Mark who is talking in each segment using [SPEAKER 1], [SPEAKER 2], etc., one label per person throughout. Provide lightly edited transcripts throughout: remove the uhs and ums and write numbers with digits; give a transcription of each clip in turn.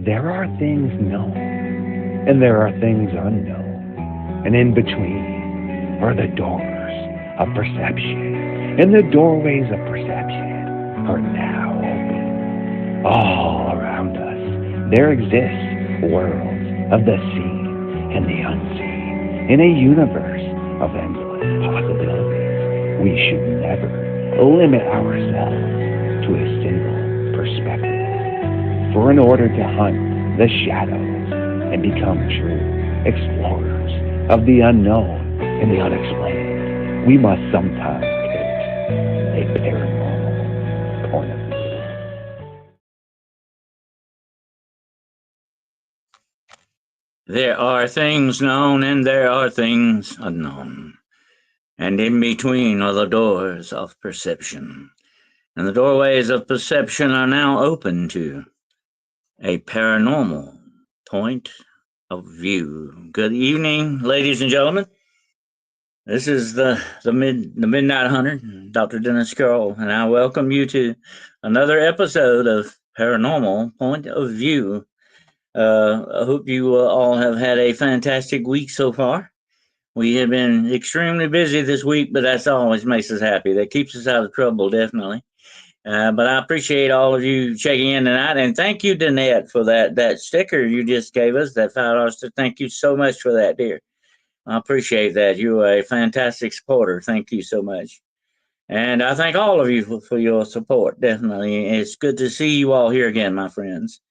[SPEAKER 1] There are things known, and there are things unknown, and in between are the doors of perception, and the doorways of perception are now open. All around us, there exist worlds of the seen and the unseen, in a universe of endless possibilities. We should never limit ourselves to a single perspective. For in order to hunt the shadows and become true explorers of the unknown and the unexplained, we must sometimes take a paranormal point of view.
[SPEAKER 2] There are things known and there are things unknown. And in between are the doors of perception. And the doorways of perception are now open to a paranormal point of view. Good evening, ladies and gentlemen. This is the Midnight Hunter, Dr. Dennis Carroll, and I welcome you to another episode of Paranormal Point of View. I hope you all have had a fantastic week so far. We have been extremely busy this week, but that's always makes us happy. That keeps us out of trouble, definitely. But I appreciate all of you checking in tonight, and thank you, Danette, for that sticker you just gave us, that $5. Thank you so much for that, dear. I appreciate that. You are a fantastic supporter. Thank you so much. And I thank all of you for your support, definitely. It's good to see you all here again, my friends.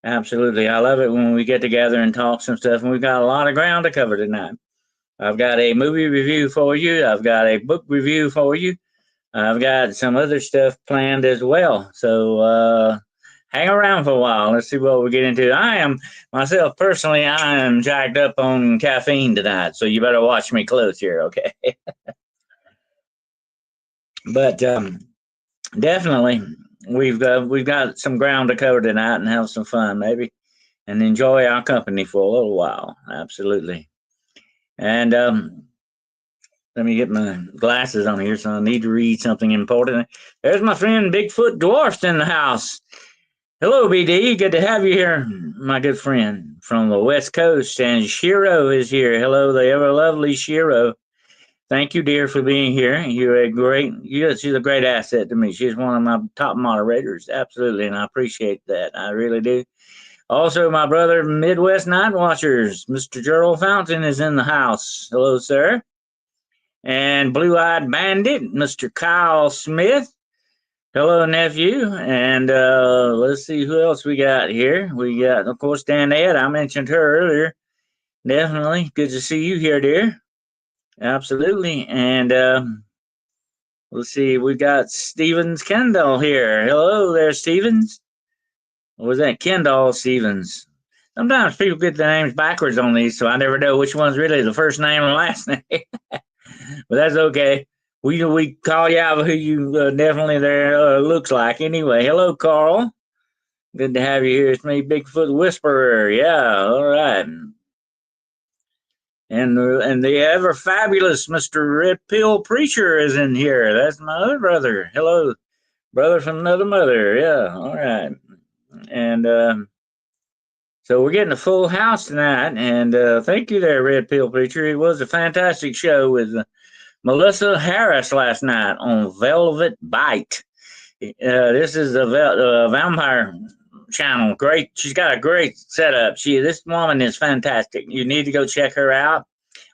[SPEAKER 2] Absolutely. I love it when we get together and talk some stuff, and we've got a lot of ground to cover tonight. I've got a movie review for you. I've got a book review for you. I've got some other stuff planned as well. So hang around for a while. Let's see what we get into. I am jacked up on caffeine tonight, so you better watch me close here, okay? But definitely, we've got some ground to cover tonight and have some fun, maybe, and enjoy our company for a little while. Absolutely. And let me get my glasses on here, so I need to read something important. There's my friend Bigfoot Dwarfs in the house. Hello, BD. Good to have you here, my good friend from the West Coast. And Shiro is here. Hello, the ever lovely Shiro. Thank you, dear, for being here. She's a great asset to me. She's one of my top moderators. Absolutely. And I appreciate that. I really do. Also, my brother, Midwest Night Watchers, Mr. Gerald Fountain is in the house. Hello, sir. And Blue-Eyed Bandit, Mr. Kyle Smith. Hello, nephew. And let's see who else we got here. We got, of course, Danette. I mentioned her earlier. Definitely. Good to see you here, dear. Absolutely. And let's see. We got Stevens Kendall here. Hello there, Stevens. Or was that Kendall Stevens? Sometimes people get the names backwards on these, so I never know which one's really the first name and last name. But that's okay. We call you out who you definitely there looks like. Anyway, hello, Carl. Good to have you here. It's me, Bigfoot Whisperer. Yeah, all right. And the ever fabulous Mr. Red Pill Preacher is in here. That's my other brother. Hello, brother from another mother. Yeah, all right. And so we're getting a full house tonight. And thank you there, Red Pill Preacher. It was a fantastic show with Melissa Harris last night on Velvet Bite. This is a vampire channel. Great. She's got a great setup. This woman is fantastic. You need to go check her out.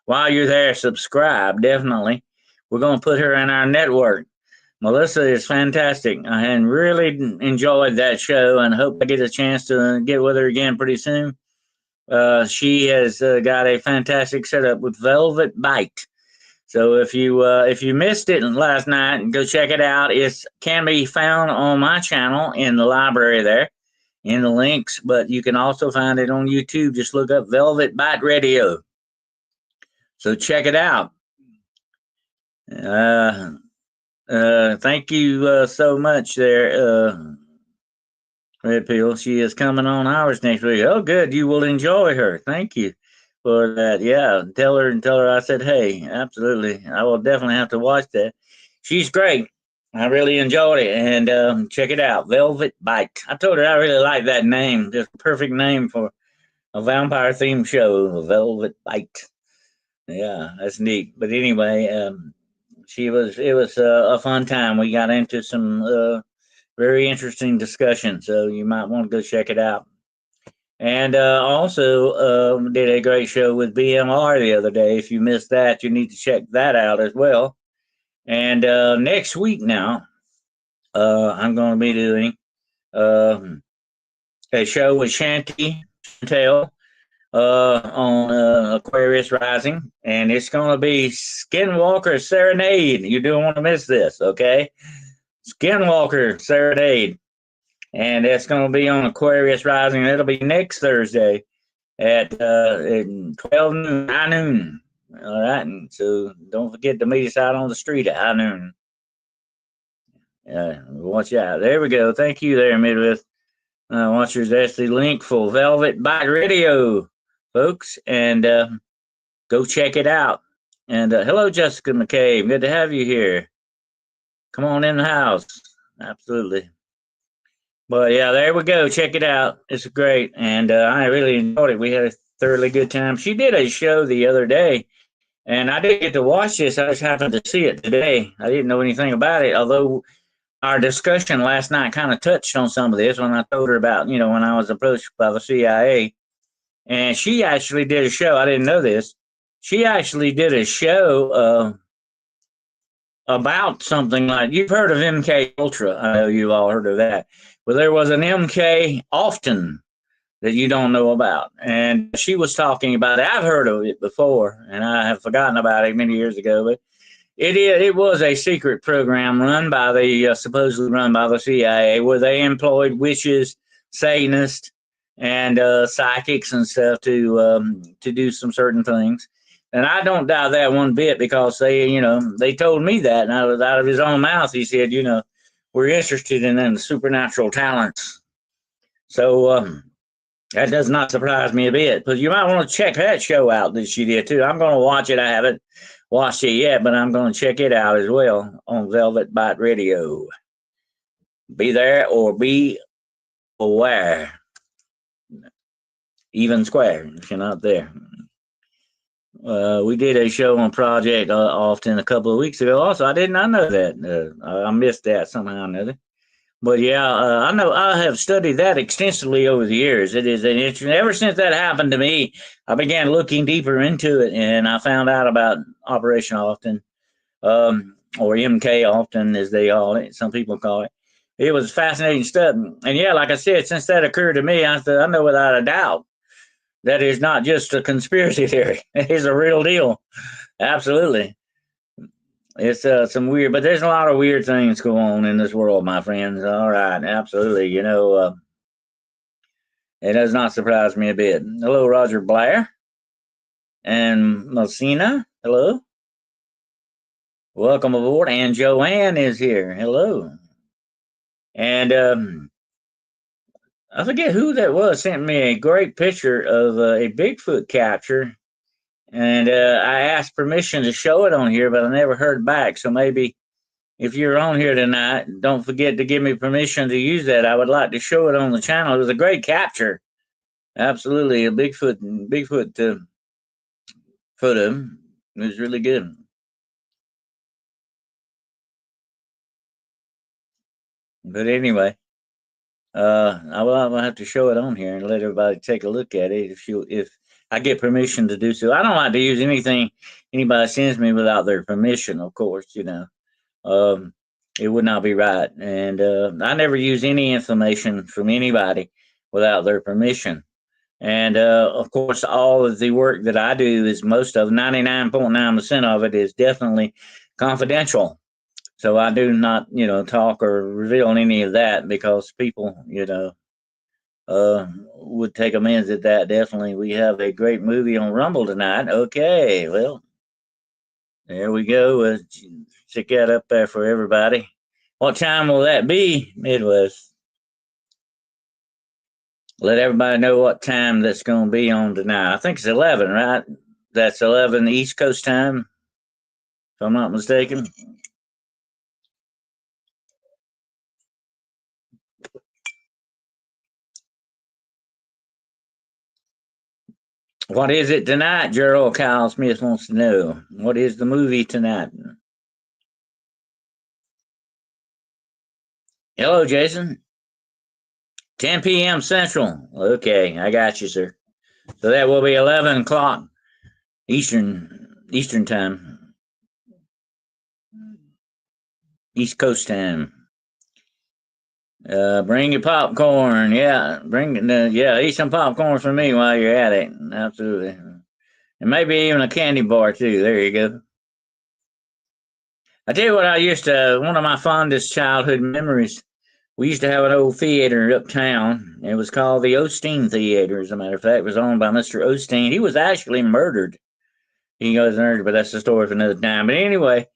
[SPEAKER 2] While you're there, subscribe, definitely. We're going to put her in our network. Melissa is fantastic. I had really enjoyed that show and hope I get a chance to get with her again pretty soon. She has got a fantastic setup with Velvet Bite. So if you missed it last night, go check it out. It can be found on my channel in the library there, in the links, but you can also find it on YouTube. Just look up Velvet Bite Radio. So check it out. Thank you so much there, Red Pill. She is coming on ours next week. Oh, good. You will enjoy her. Thank you for that. Yeah, tell her I said hey. Absolutely, I will definitely have to watch that. She's great. I really enjoyed it, and check it out, Velvet Bite. I told her I really like that name. Just a perfect name for a vampire themed show, Velvet Bite. Yeah, that's neat. But anyway, it was a fun time. We got into some very interesting discussion, so you might want to go check it out. And also did a great show with BMR the other day. If you missed that, you need to check that out as well. And next week now, I'm going to be doing uh, a show with Chantel on Aquarius Rising, and it's going to be Skinwalker Serenade. You don't want to miss this, okay? Skinwalker Serenade, and it's going to be on Aquarius Rising. It'll be next Thursday at 12 noon, high noon. All right, and so don't forget to meet us out on the street at high noon. Watch out. There we go. Thank you there, Midwest Watchers. That's the link for Velvet Bite Radio, folks, and go check it out. And hello, Jessica McCabe. Good to have you here. Come on in the house. Absolutely. But yeah, there we go. Check it out. It's great. And I really enjoyed it. We had a thoroughly good time. She did a show the other day, and I didn't get to watch this. I just happened to see it today. I didn't know anything about it, although our discussion last night kind of touched on some of this when I told her about, when I was approached by the CIA. And she actually did a show. I didn't know this. She actually did a show about something like, you've heard of MK Ultra. I know you've all heard of that. But there was an MK often that you don't know about. And she was talking about it. I've heard of it before, and I have forgotten about it many years ago. But it was a secret program run by supposedly run by the CIA, where they employed witches, Satanists, and psychics and stuff to do some certain things. And I don't doubt that one bit, because they told me that, and out of his own mouth, he said, we're interested in the supernatural talents. So that does not surprise me a bit. But you might want to check that show out that she did too. I'm going to watch it. I haven't watched it yet, but I'm going to check it out as well on Velvet Bite Radio. Be there or be aware. Even square if you're not there. We did a show on Project Often a couple of weeks ago. Also, I did not know that. I missed that somehow or another. But yeah, I know I have studied that extensively over the years. It is an interesting. Ever since that happened to me, I began looking deeper into it, and I found out about Operation Often, or MK Often, as they call it. Some people call it. It was fascinating stuff, and yeah, like I said, since that occurred to me, I know without a doubt that is not just a conspiracy theory. It is a real deal. Absolutely. It's some weird, but there's a lot of weird things going on in this world, my friends. All right, absolutely. It does not surprise me a bit. Hello, Roger Blair and Messina. Hello. Welcome aboard. And Joanne is here. Hello. And I forget who that was, sent me a great picture of a Bigfoot capture. And I asked permission to show it on here, but I never heard back. So maybe if you're on here tonight, don't forget to give me permission to use that. I would like to show it on the channel. It was a great capture. Absolutely. A Bigfoot photo. It was really good. But anyway, I will have to show it on here and let everybody take a look at it if I get permission to do so. I don't like to use anything anybody sends me without their permission, of course, it would not be right. And I never use any information from anybody without their permission. And of course, all of the work that I do is 99.9% of it is definitely confidential. So I do not, talk or reveal any of that, because people, would take amends at that. Definitely. We have a great movie on Rumble tonight. Okay, well, there we go. Stick that up there for everybody. What time will that be, Midwest? Let everybody know what time that's going to be on tonight. I think it's 11, right? That's 11 East Coast time, if I'm not mistaken. What is it tonight? Gerald Kyle Smith wants to know. What is the movie tonight? Hello, Jason. 10 p.m. Central. Okay, I got you, sir. So that will be 11 o'clock Eastern time, East Coast time. Bring your popcorn. Yeah, eat some popcorn for me while you're at it. Absolutely. And maybe even a candy bar too. There you go. I tell you what, one of my fondest childhood memories, we used to have an old theater uptown. It was called the Osteen Theater, as a matter of fact. It was owned by Mr. Osteen. He was actually murdered. He goes murdered, but that's the story for another time. But anyway,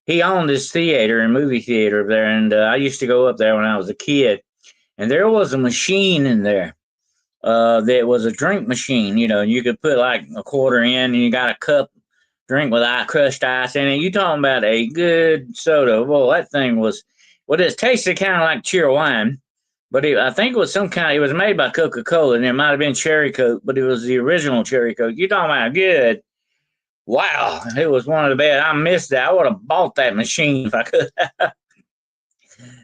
[SPEAKER 2] he owned this theater and movie theater up there, and I used to go up there when I was a kid. And there was a machine in there that was a drink machine. You know, you could put like a quarter in, and you got a cup drink with crushed ice in it. You talking about a good soda? Well, that thing was. Well, it tasted kind of like cheer wine, but I think it was some kind. It was made by Coca-Cola, and it might have been Cherry Coke, but it was the original Cherry Coke. You talking about good? Wow, it was one of the best. I missed that. I would have bought that machine if I could.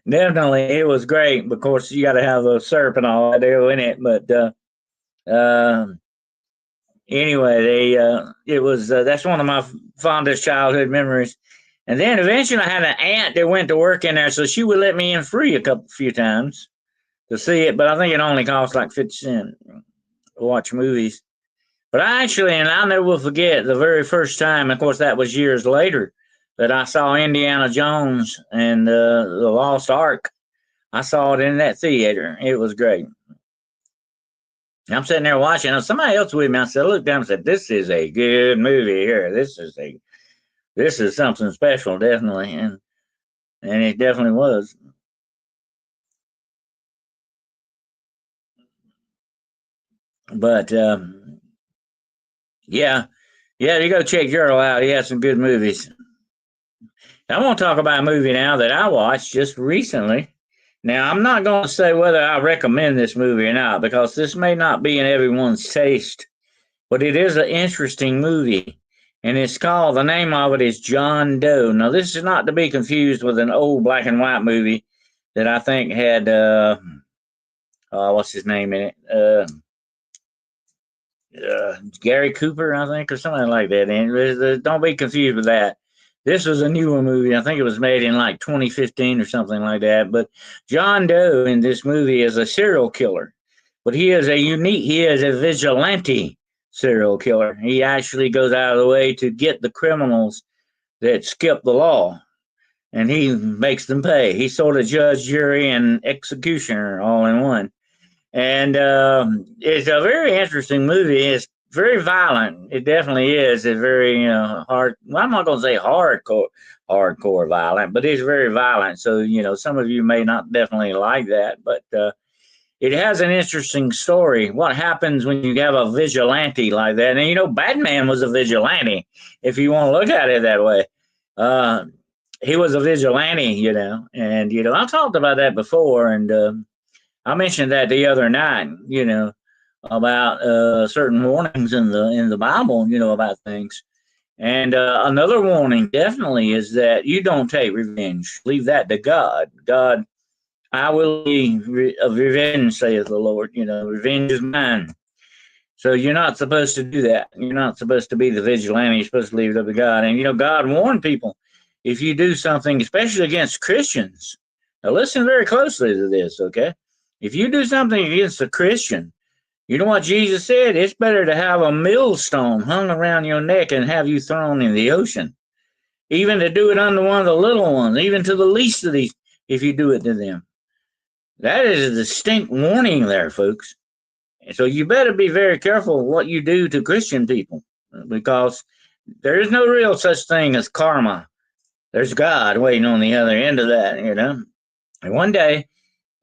[SPEAKER 2] Definitely, it was great. Of course, you got to have the syrup and all that in it. But anyway, it was that's one of my fondest childhood memories. And then eventually, I had an aunt that went to work in there, so she would let me in free few times to see it. But I think it only cost like 50 cents to watch movies. But and I never will forget the very first time. Of course, that was years later that I saw Indiana Jones and the Lost Ark. I saw it in that theater. It was great. I'm sitting there watching. And somebody else with me. I said, looked down and said, "This is a good movie here. This is something special, definitely." And it definitely was. But yeah, you go check Gerald out. He has some good movies. I want to talk about a movie now that I watched just recently. Now, I'm not going to say whether I recommend this movie or not because this may not be in everyone's taste, but it is an interesting movie. And the name of it is John Doe. Now, this is not to be confused with an old black and white movie that I think had, what's his name in it? Gary Cooper, I think, or something like that. And don't be confused with that. This was a newer movie. I think it was made in like 2015 or something like that. But John Doe in this movie is a serial killer, but he is a vigilante serial killer. He actually goes out of the way to get the criminals that skip the law, and he makes them pay. He's sort of judge, jury, and executioner all in one. And it's a very interesting movie. It's very violent. It definitely is. It's very hard. Well, I'm not going to say hardcore violent, but it's very violent. So some of you may not definitely like that, but it has an interesting story. What happens when you have a vigilante like that? And Batman was a vigilante, if you want to look at it that way. He was a vigilante, and I've talked about that before, and I mentioned that the other night, about certain warnings in the Bible, about things. And another warning definitely is that you don't take revenge. Leave that to God. God, I will be of revenge, saith the Lord. Revenge is mine. So you're not supposed to do that. You're not supposed to be the vigilante. You're supposed to leave it up to God. And God warned people, if you do something, especially against Christians. Now listen very closely to this, okay? If you do something against a Christian, you know what Jesus said? It's better to have a millstone hung around your neck and have you thrown in the ocean. Even to do it unto one of the little ones, even to the least of these, if you do it to them. That is a distinct warning there, folks. So you better be very careful what you do to Christian people, because there is no real such thing as karma. There's God waiting on the other end of that, And one day,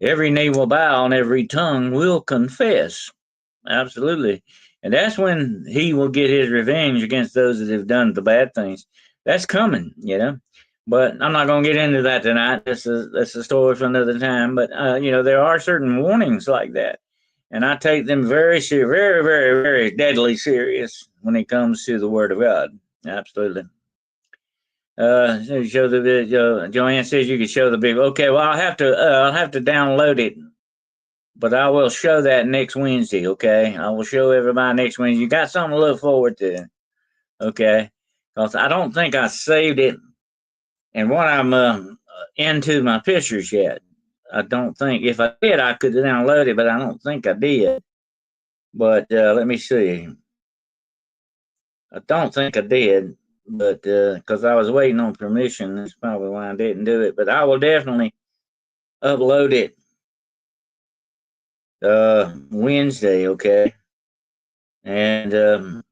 [SPEAKER 2] every knee will bow and every tongue will confess. Absolutely. And that's when he will get his revenge against those that have done the bad things. That's coming, But I'm not going to get into that tonight. That's a story for another time. But, there are certain warnings like that. and I take them very serious, very, very, very deadly serious when it comes to the Word of God. Absolutely. Show the video. Joanne says you can show the video. Okay, well I'll have to download it, but I will show that next Wednesday. Okay, I will show everybody next Wednesday. You got something to look forward to. Okay, because I don't think I saved it, and what I'm into my pictures yet. I don't think if I did, I could download it, but I don't think I did. But let me see. I don't think I did, but because I was waiting on permission, that's probably why I didn't do it. But I will definitely upload it Wednesday, okay? And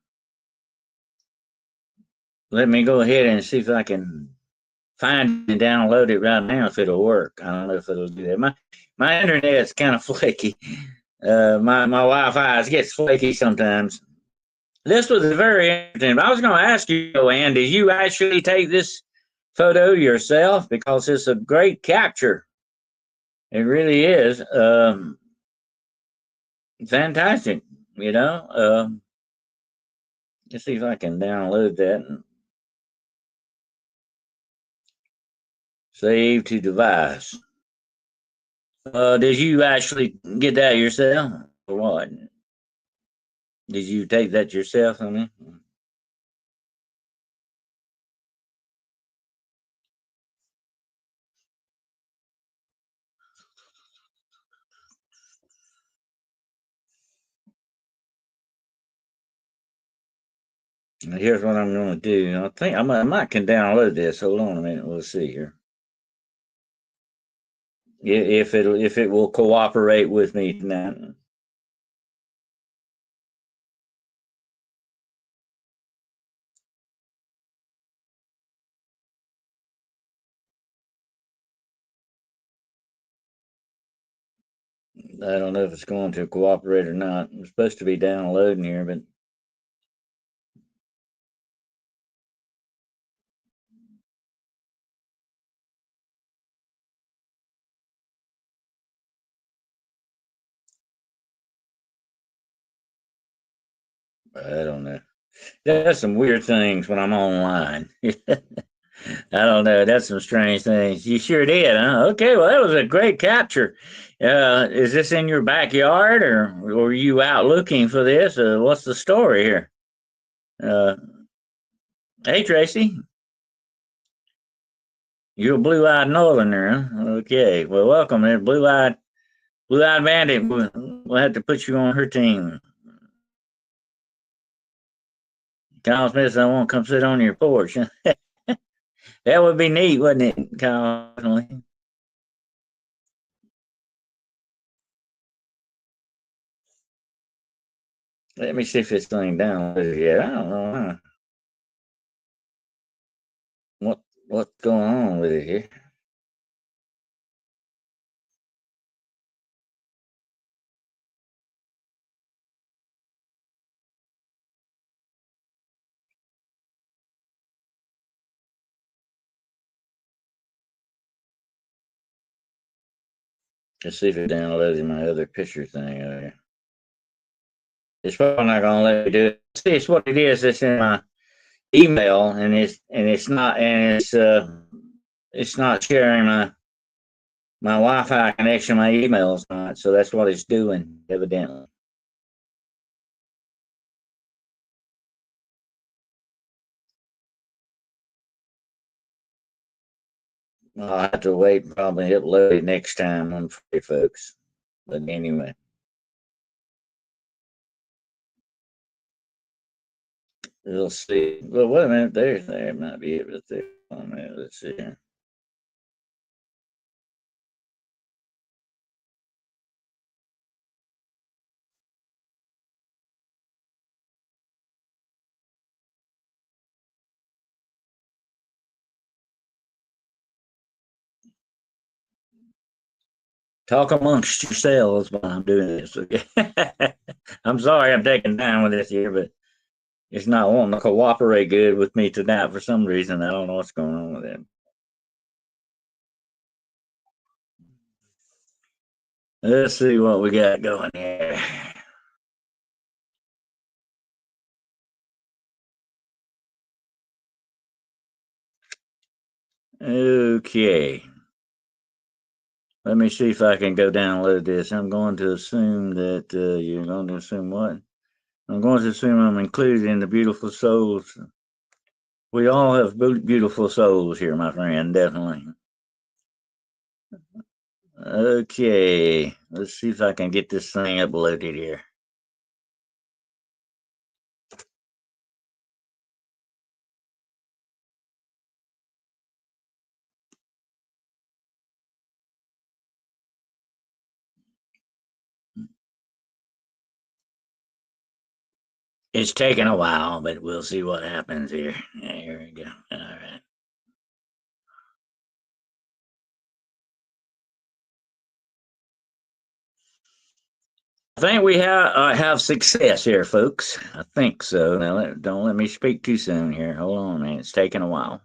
[SPEAKER 2] let me go ahead and see if I can find and download it right now if it'll work. I don't know if it'll do that. My internet's kind of flaky. My Wi-Fi gets flaky sometimes. This was very interesting. I was going to ask you, Ann, did you actually take this photo yourself? Because it's a great capture. It really is. Fantastic, you know. Let's see if I can download that and save to device. Did you actually get that yourself or what? Did you take that yourself? I mean, here's what I'm going to do. I think I might can download this. Hold on a minute. We'll see here. If it will cooperate with me tonight. I don't know if it's going to cooperate or not. I'm supposed to be downloading here, but I don't know. There's some weird things when I'm online. I don't know. That's some strange things. You sure did, huh? Okay, well, that was a great capture. Is this in your backyard, or were you out looking for this? What's the story here? Uh, hey, Tracy, you're a blue-eyed northerner, huh? Okay, well, welcome there, blue-eyed bandit. We'll have to put you on her team. Kyle Smith, I want to come sit on your porch. That would be neat, wouldn't it, Kyle? Let me see if this thing downloaded yet. I don't know what's going on with it here. Let's see if it downloaded my other picture thing over here. It's probably not gonna let me do it. See, it's what it is. It's in my email, and it's not sharing my Wi-Fi connection. My email's not, so that's what it's doing, evidently. I'll have to wait and probably upload it next time. I'm afraid, folks. But anyway. We'll see. Well, wait a minute. There might be it right there. Oh, man, let's see here. Talk amongst yourselves while I'm doing this. Okay. I'm sorry I'm taking time with this here, but it's not wanting to cooperate good with me tonight for some reason. I don't know what's going on with it. Let's see what we got going here. Okay. Let me see if I can go download this. I'm going to assume that you're going to assume what? I'm going to assume I'm included in the beautiful souls. We all have beautiful souls here, my friend, definitely. Okay, let's see if I can get this thing uploaded here. It's taking a while, but we'll see what happens here. Yeah, here we go. All right. I think we have success here, folks. I think so. Now, don't let me speak too soon here. Hold on, man. It's taking a while.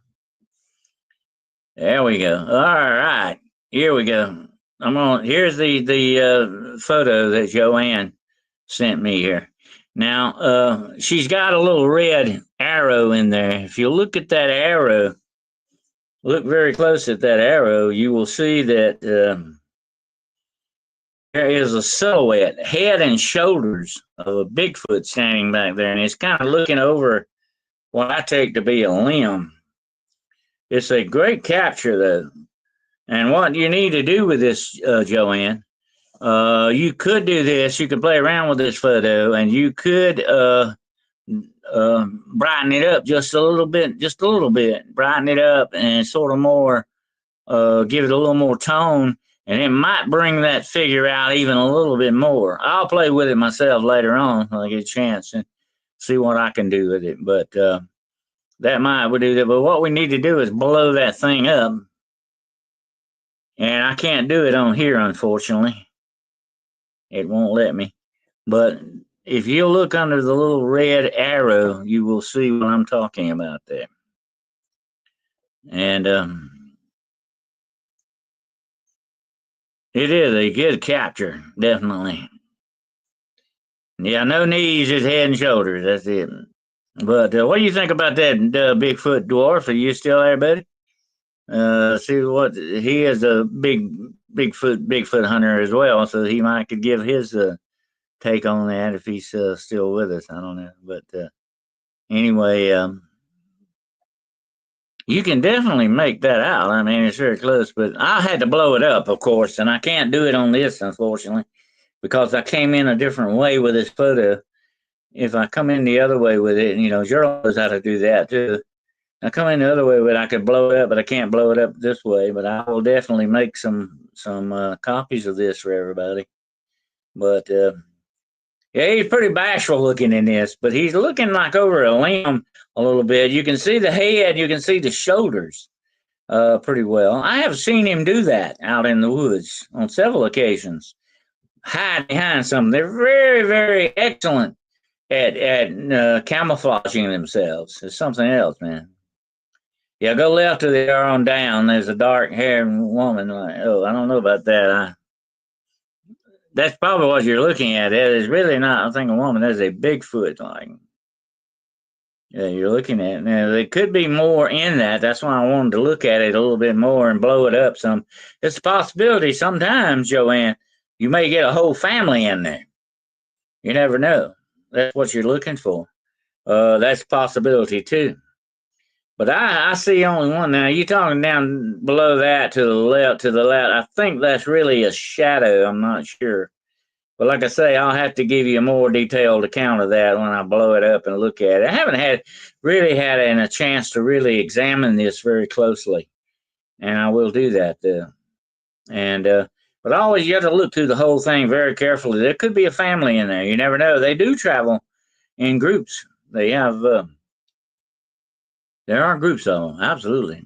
[SPEAKER 2] There we go. All right, here we go. Here's the photo that Joanne sent me here. Now, she's got a little red arrow in there. If you look at that arrow, look very close at that arrow, you will see that there is a silhouette, head and shoulders of a Bigfoot standing back there, and it's kind of looking over what I take to be a limb. It's a great capture, though. And what you need to do with this, Joanne, you could do this. You could play around with this photo, and you could brighten it up just a little bit, brighten it up, and sort of more, give it a little more tone, and it might bring that figure out even a little bit more. I'll play with it myself later on when I get a chance and see what I can do with it. But that might do that. But what we need to do is blow that thing up. And I can't do it on here, unfortunately. It won't let me. But if you look under the little red arrow, you will see what I'm talking about there. And it is a good capture, definitely. Yeah, no knees, just head and shoulders. That's it. But what do you think about that Bigfoot dwarf? Are you still there, buddy? See what he is a Bigfoot hunter as well, so he might could give his take on that if he's still with us. I don't know, but anyway, you can definitely make that out. I mean, it's very close, but I had to blow it up, of course, and I can't do it on this, unfortunately, because I came in a different way with this photo. If I come in the other way with it, Gerald knows how to do that too. I come in the other way with it, I could blow it up, but I can't blow it up this way. But I will definitely make some copies of this for everybody. But yeah, he's pretty bashful looking in this, but he's looking like over a limb a little bit. You can see the head, you can see the shoulders pretty well. I have seen him do that out in the woods on several occasions, hide behind something. They're very, very excellent at camouflaging themselves. It's something else, man. Yeah, go left to the arrow on down. There's a dark-haired woman. I don't know about that. That's probably what you're looking at. That is really not, I think, a woman. That's a Bigfoot. Yeah, you're looking at it. Now, there could be more in that. That's why I wanted to look at it a little bit more and blow it up some. It's a possibility sometimes, Joanne, you may get a whole family in there. You never know. That's what you're looking for. That's a possibility, too. But I see only one now. You talking down below that to the left, I think that's really a shadow. I'm not sure. But like I say, I'll have to give you a more detailed account of that when I blow it up and look at it. I haven't really had a chance to really examine this very closely. And I will do that. But always you have to look through the whole thing very carefully. There could be a family in there. You never know. They do travel in groups. They have... there are groups of them, absolutely.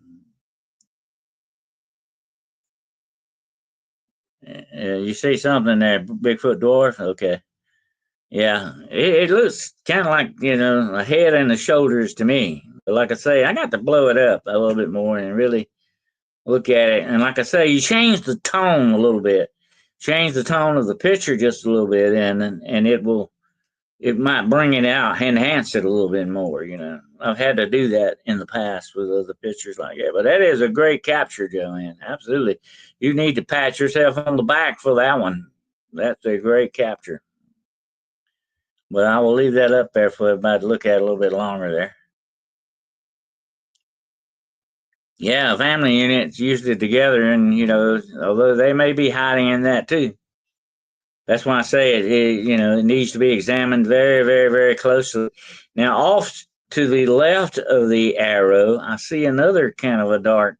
[SPEAKER 2] You see something there, Bigfoot dwarf? Okay. Yeah, it looks kind of like, a head and the shoulders to me. But like I say, I got to blow it up a little bit more and really look at it. And like I say, you change the tone a little bit. change the tone of the picture just a little bit, and it might bring it out, enhance it a little bit more. I've had to do that in the past with other pictures like that. But that is a great capture, Joanne. Absolutely. You need to pat yourself on the back for that one. That's a great capture. But I will leave that up there for everybody to look at a little bit longer there. Yeah, family units usually together, and although they may be hiding in that too. That's why I say it needs to be examined very, very, very closely. Now, off to the left of the arrow, I see another kind of a dark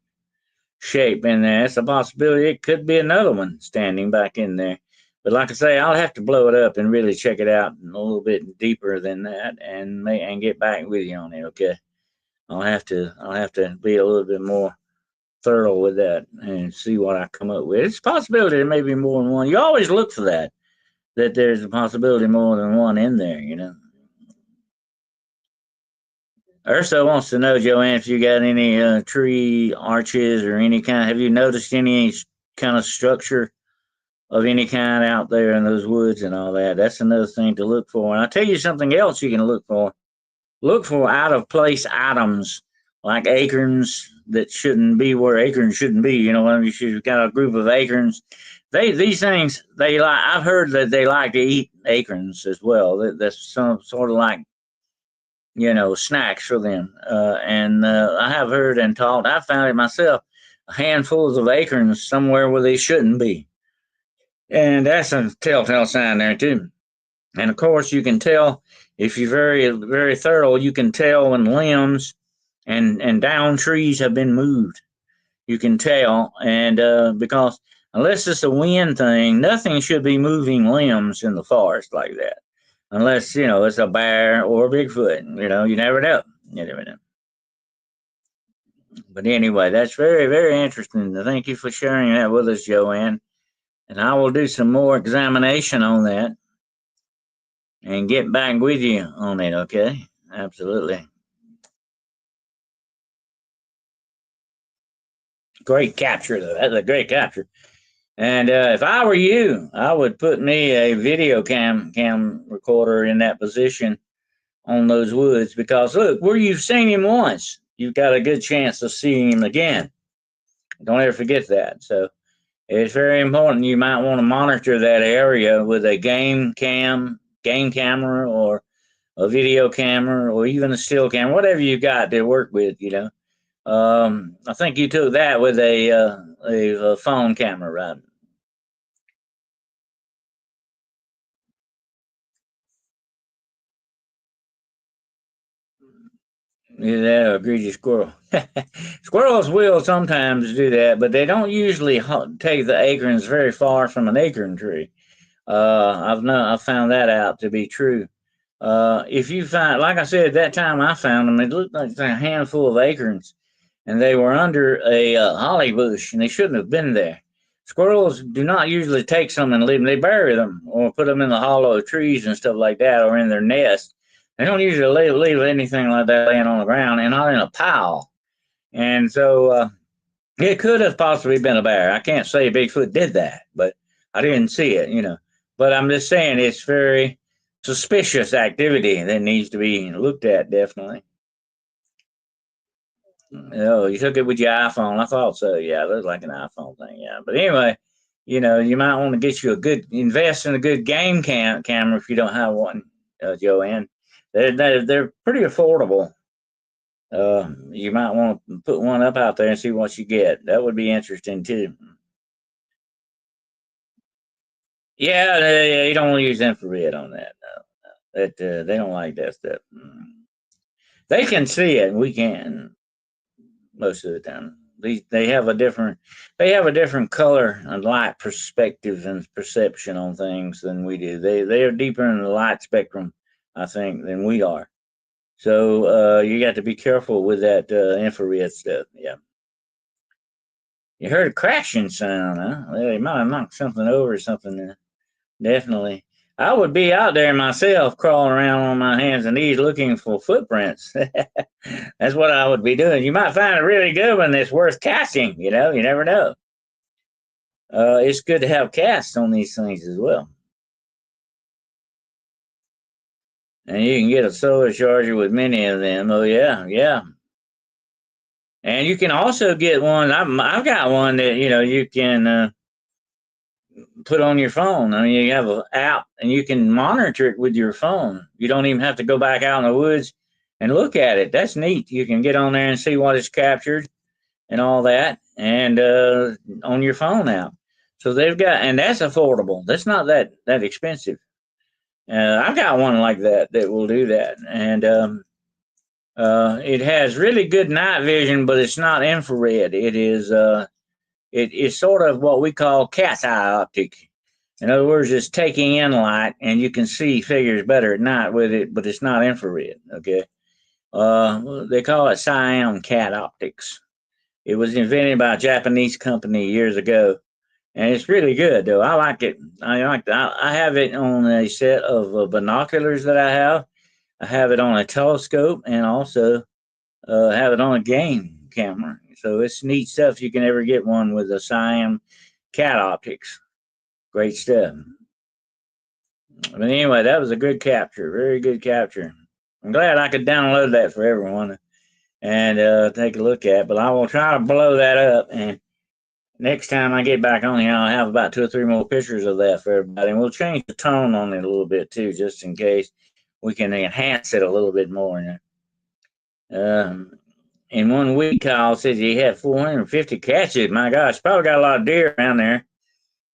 [SPEAKER 2] shape in there. It's a possibility it could be another one standing back in there. But like I say, I'll have to blow it up and really check it out a little bit deeper than that, and get back with you on it. Okay, I'll have to be a little bit more thorough with that and see what I come up with. It's a possibility there may be more than one. You always look for that there's a possibility more than one in there. Urso wants to know, Joanne, if you got any tree arches or any kind. Have you noticed any kind of structure of any kind out there in those woods and all that? That's another thing to look for. And I'll tell you something else you can look for. Look for out of place items like acorns that shouldn't be where acorns shouldn't be. When you've got a group of acorns, these things they like. I've heard that they like to eat acorns as well. That's some sort of like snacks for them. And I have heard and taught. I found it myself. Handfuls of acorns somewhere where they shouldn't be, and that's a telltale sign there too. And of course, you can tell if you're very, very thorough. You can tell when limbs and down trees have been moved. You can tell, and because unless it's a wind thing, nothing should be moving limbs in the forest like that. Unless it's a bear or a Bigfoot. You never know. You never know. But anyway, that's very, very interesting. Thank you for sharing that with us, Joanne. And I will do some more examination on that and get back with you on it, okay? Absolutely. Great capture, though. That's a great capture. And if I were you, I would put me a video cam recorder in that position on those woods, because look, where you've seen him once, you've got a good chance of seeing him again. Don't ever forget that. So it's very important. You might want to monitor that area with a game camera, or a video camera, or even a still camera, whatever you got to work with. I think you took that with a phone camera, right? Yeah, that egregious squirrel. Squirrels will sometimes do that, but they don't usually take the acorns very far from an acorn tree. I've found that out to be true. If you find, like I said, that time I found them, it looked like a handful of acorns, and they were under a holly bush, and they shouldn't have been there. Squirrels do not usually take some and leave them. They bury them or put them in the hollow of trees and stuff like that, or in their nest. They don't usually leave anything like that laying on the ground, and not in a pile. And so it could have possibly been a bear. I can't say Bigfoot did that, but I didn't see it. But I'm just saying it's very suspicious activity that needs to be looked at, definitely. Oh, you took it with your iPhone. I thought so. Yeah, it looks like an iPhone thing. Yeah, but anyway, you might want to get you invest in a good game camera if you don't have one, Joanne. They're pretty affordable. You might want to put one up out there and see what you get. That would be interesting too. Yeah, you don't want to use infrared on that. No. That they don't like that stuff. They can see it, and we can most of the time. They have a different color and light perspective and perception on things than we do. They are deeper in the light spectrum, I think, than we are. So you got to be careful with that infrared stuff. Yeah. You heard a crashing sound, huh? Well, they might have knocked something over or something. Definitely. I would be out there myself, crawling around on my hands and knees looking for footprints. That's what I would be doing. You might find a really good one that's worth catching. You never know. It's good to have casts on these things as well. And you can get a solar charger with many of them. Oh yeah, yeah. And you can also get one. I've got one that you can put on your phone. I mean, you have an app and you can monitor it with your phone. You don't even have to go back out in the woods and look at it. That's neat. You can get on there and see what is captured and all that, and on your phone app. So they've got, and that's affordable. That's not that expensive. I've got one like that will do that, and it has really good night vision, but it's not infrared. It is sort of what we call cat's eye optic. In other words, it's taking in light, and you can see figures better at night with it, but it's not infrared. Okay, they call it Siam cat optics. It was invented by a Japanese company years ago, and it's really good though. I like it. I have it on a set of binoculars that I have. I have it on a telescope, and also have it on a game camera. So it's neat stuff. You can ever get one with a Siam cat optics. Great stuff. But anyway, that was a good capture. Very good capture. I'm glad I could download that for everyone and take a look at. But I will try to blow that up, and next time I get back on here, I'll have about 2 or 3 more pictures of that for everybody. And we'll change the tone on it a little bit too, just in case we can enhance it a little bit more. In 1 week, Kyle said he had 450 catches. My gosh, probably got a lot of deer around there.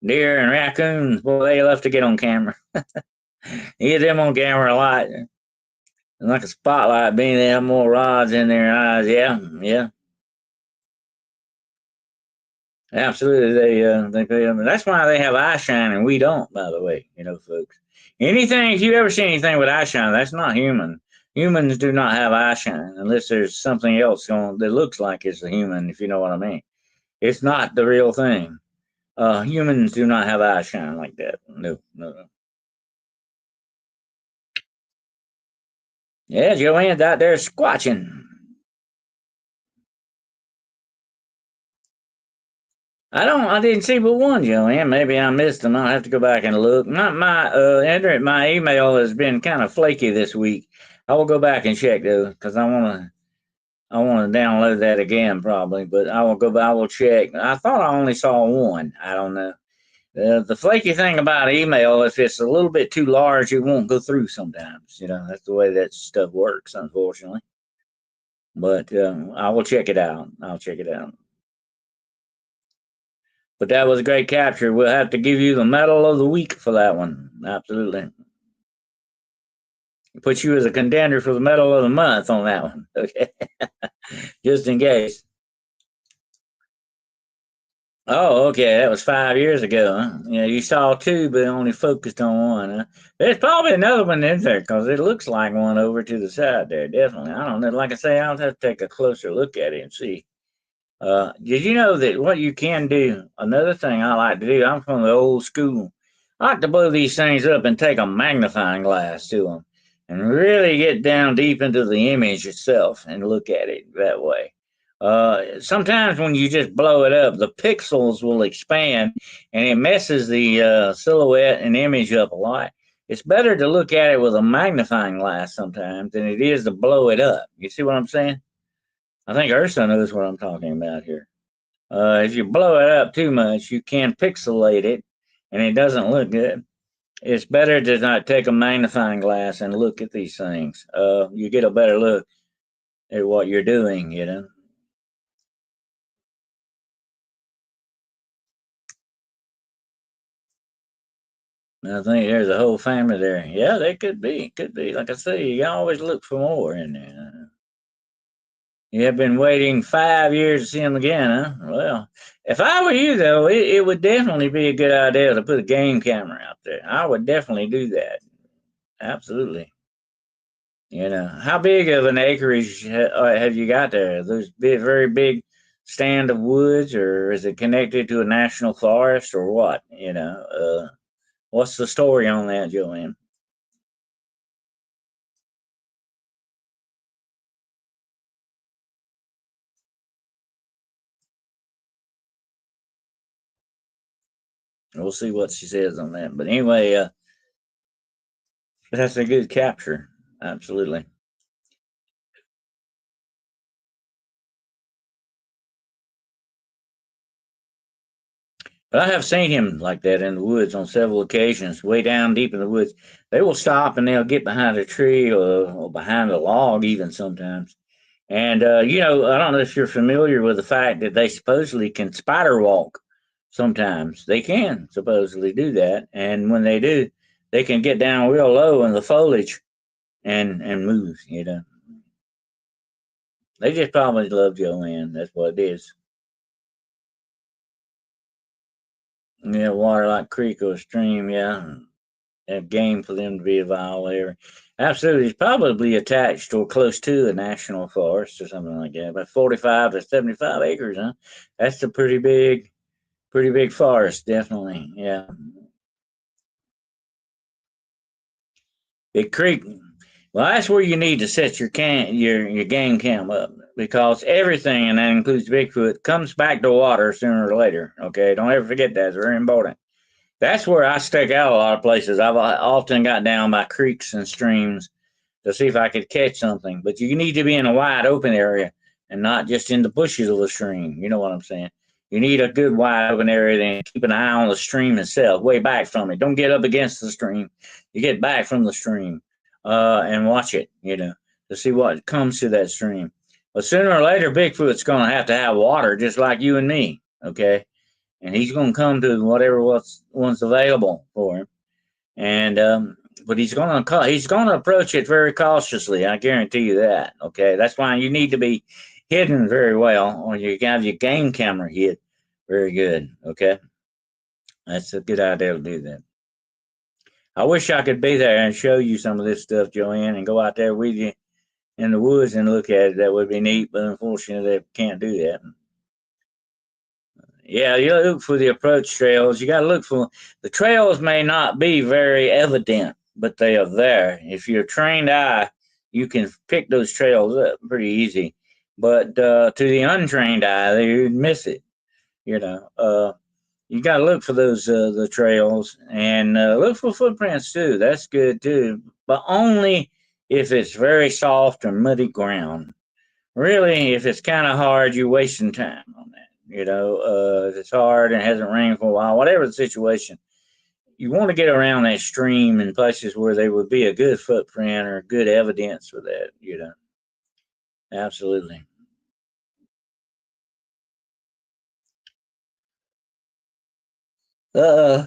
[SPEAKER 2] Deer and raccoons. Boy, they love to get on camera. You get them on camera a lot. And like a spotlight beam, they have more rods in their eyes. Yeah, yeah. Absolutely, they pay them. That's why they have eye shine and we don't. By the way, folks. Anything, if you ever see anything with eye shine, that's not human. Humans do not have eye shine unless there's something else going that looks like it's a human. If you know what I mean, it's not the real thing. Humans do not have eye shine like that. No, no, no. Yeah, Joanne's out there squatching. I didn't see but one, Joanne. Maybe I missed them. I'll have to go back and look. My email has been kind of flaky this week. I will go back and check though, because I want to download that again probably. But I will go. I will check. I thought I only saw one. I don't know. The flaky thing about email, if it's a little bit too large, it won't go through sometimes. That's the way that stuff works, unfortunately. But I will check it out. I'll check it out. But that was a great capture. We'll have to give you the medal of the week for that one. Absolutely. Put you as a contender for the medal of the month on that one. Okay. Just in case. Oh, okay. That was 5 years ago. Huh? Yeah, you saw two, but only focused on one. Huh? There's probably another one in there because it looks like one over to the side there. Definitely. I don't know. Like I say, I'll have to take a closer look at it and see. Did you know that what you can do? Another thing I like to do, I'm from the old school. I like to blow these things up and take a magnifying glass to them and really get down deep into the image itself and look at it that way. Sometimes when you just blow it up, the pixels will expand and it messes the silhouette and image up a lot. It's better to look at it with a magnifying glass sometimes than it is to blow it up. You see what I'm saying? I think Ursa knows what I'm talking about here. If you blow it up too much, you can pixelate it, and it doesn't look good. It's better to not take a magnifying glass and look at these things. You get a better look at what you're doing. I think there's a whole family there. Yeah, they could be. Like I say, you always look for more in there. You have been waiting 5 years to see him again, huh? Well, if I were you, though, it would definitely be a good idea to put a game camera out there. I would definitely do that. Absolutely. How big of an acreage have you got there? Those big, very big stand of woods, or is it connected to a national forest, or what? What's the story on that, Joanne? We'll see what she says on that. But anyway, that's a good capture. Absolutely. But I have seen him like that in the woods on several occasions, way down deep in the woods. They will stop and they'll get behind a tree or behind a log, even sometimes. And, I don't know if you're familiar with the fact that they supposedly can spider walk sometimes. They can supposedly do that. And when they do, they can get down real low in the foliage and move, They just probably love Joanne. That's what it is. Yeah, water like creek or stream, yeah. A game for them to be a violator. Absolutely, it's probably attached or close to a national forest or something like that. About 45 to 75 acres, huh? That's a pretty big forest, definitely. Yeah, big creek. Well, that's where you need to set your game cam up because everything, and that includes Bigfoot, comes back to water sooner or later. Okay, don't ever forget that. It's very important. That's where I stick out a lot of places. I've often got down by creeks and streams to see if I could catch something. But you need to be in a wide open area and not just in the bushes of the stream. You know what I'm saying? You need a good wide open area and keep an eye on the stream itself, way back from it. Don't get up against the stream. You get back from the stream and watch it, to see what comes to that stream. But sooner or later, Bigfoot's going to have water just like you and me, okay? And he's going to come to whatever one's available for him. And but he's gonna approach it very cautiously. I guarantee you that. Okay, that's why you need to be hidden very well, or you have your game camera hid very good. Okay, that's a good idea to do that. I wish I could be there and show you some of this stuff, Joanne, and go out there with you in the woods and look at it. That would be neat, but unfortunately, they can't do that. Yeah, you look for the approach trails. You got to look for the trails may not be very evident, but they are there. If you're a trained eye, you can pick those trails up pretty easy. But to the untrained eye, they miss it. You know, you got to look for those the trails and look for footprints too. That's good too, but only if it's very soft or muddy ground. Really, if it's kind of hard, you're wasting time on that. If it's hard and hasn't rained for a while, whatever the situation, you want to get around that stream in places where there would be a good footprint or good evidence for that. Absolutely. Uh,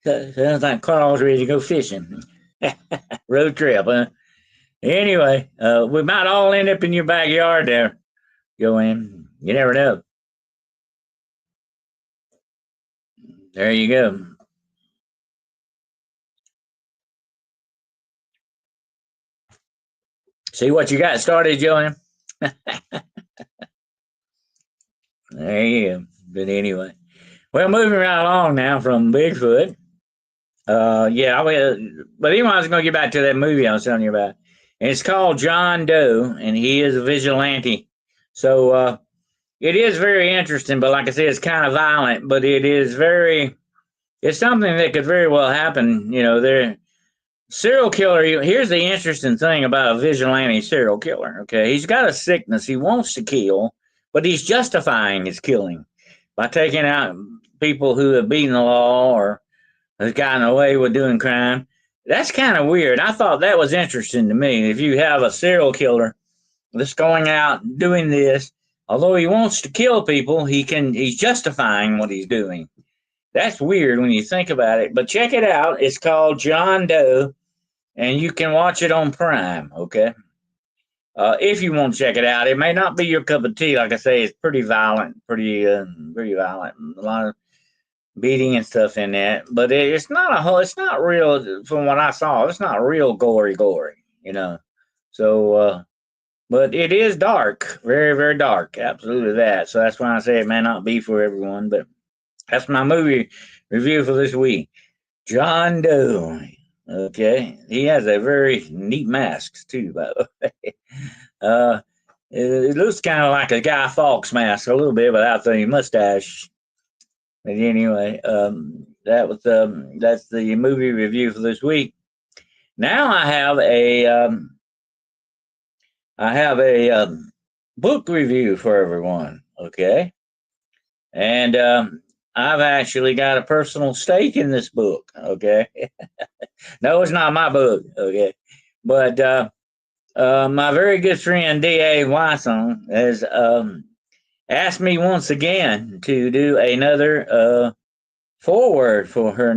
[SPEAKER 2] sounds like Carl's ready to go fishing. Road trip, huh? Anyway, we might all end up in your backyard there, Joanne. You never know. There you go. See what you got started, Joanne? There you go. But anyway, well, moving right along now from Bigfoot. Yeah, but anyway, I was going to get back to that movie I was telling you about. And it's called John Doe, and he is a vigilante. So it is very interesting, but like I said, it's kind of violent, but it's something that could very well happen. There serial killer. Here's the interesting thing about a vigilante serial killer. Okay, he's got a sickness. He wants to kill, but he's justifying his killing by taking out people who have beaten the law or has gotten away with doing crime. That's kind of weird. I thought that was interesting to me. If you have a serial killer that's going out doing this, although he wants to kill people, he's justifying what he's doing. That's weird when you think about it. But check it out. It's called John Doe, and you can watch it on Prime. Okay. If you want to check it out, it may not be your cup of tea. Like I say, it's pretty violent, pretty violent. A lot of beating and stuff in that, but it's not a whole. It's not real. From what I saw, it's not real gory. So, but it is dark, very very dark, absolutely that. So that's why I say it may not be for everyone, but that's my movie review for this week. John Doe. Okay, he has a very neat mask too, by the way. Uh, it looks kind of like a Guy Fawkes mask a little bit without the mustache. But anyway, that's the movie review for this week. Now I have a book review for everyone. Okay, and I've actually got a personal stake in this book. Okay, no, it's not my book. Okay, but my very good friend D.A. Wyson has asked me once again to do another forward for her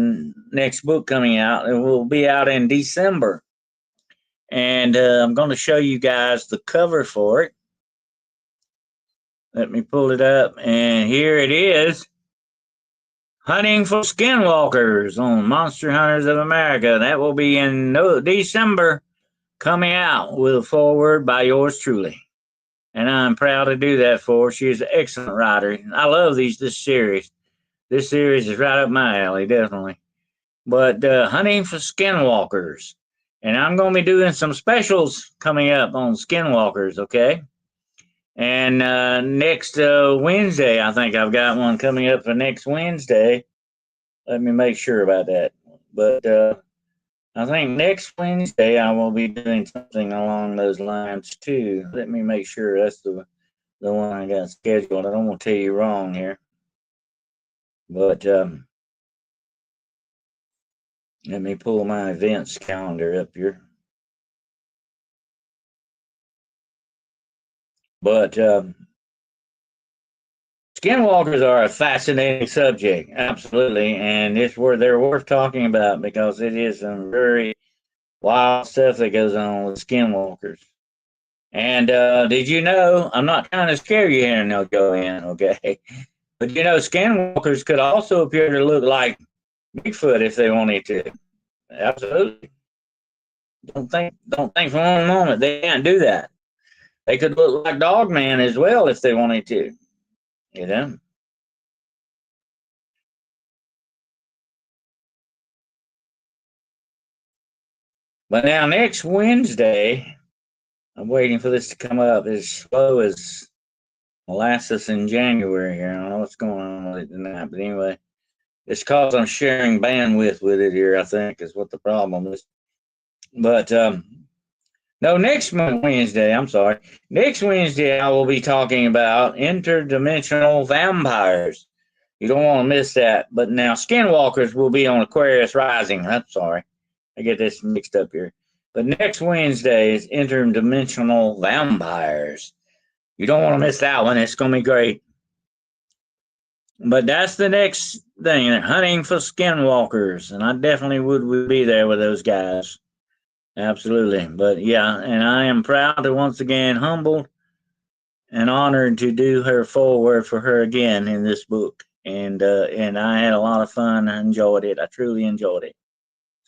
[SPEAKER 2] next book coming out. It will be out in December. And I'm going to show you guys the cover for it. Let me pull it up. And here it is. Hunting for Skinwalkers on Monster Hunters of America. That will be in December, coming out with a foreword by yours truly. And I'm proud to do that for her. She is an excellent writer. I love this series. This series is right up my alley, definitely. But hunting for Skinwalkers. And I'm going to be doing some specials coming up on Skinwalkers, okay? And next Wednesday, I think I've got one coming up for next Wednesday. Let me make sure about that. But I think next Wednesday I will be doing something along those lines too. Let me make sure that's the one I got scheduled. I don't want to tell you wrong here. But let me pull my events calendar up here. But Skinwalkers are a fascinating subject, absolutely, and they're worth talking about because it is some very wild stuff that goes on with Skinwalkers. And did you know? I'm not trying to scare you here, no, Joanne. Okay, but you know, Skinwalkers could also appear to look like Bigfoot if they wanted to. Absolutely. Don't think for one moment they can't do that. They could look like Dogman as well if they wanted to. You know. But now next Wednesday, I'm waiting for this to come up as slow as molasses in January here. I don't know what's going on with it tonight, but anyway, it's cause I'm sharing bandwidth with it here, I think, is what the problem is. But no, next Wednesday, I'm sorry. Next Wednesday, I will be talking about interdimensional vampires. You don't want to miss that. But now, Skinwalkers will be on Aquarius Rising. I'm sorry. I get this mixed up here. But next Wednesday is interdimensional vampires. You don't want to miss that one. It's going to be great. But that's the next thing, hunting for Skinwalkers. And I definitely would be there with those guys. Absolutely. But yeah, and I am proud to once again humbled and honored to do her foreword for her again in this book. And I had a lot of fun. I enjoyed it. I truly enjoyed it.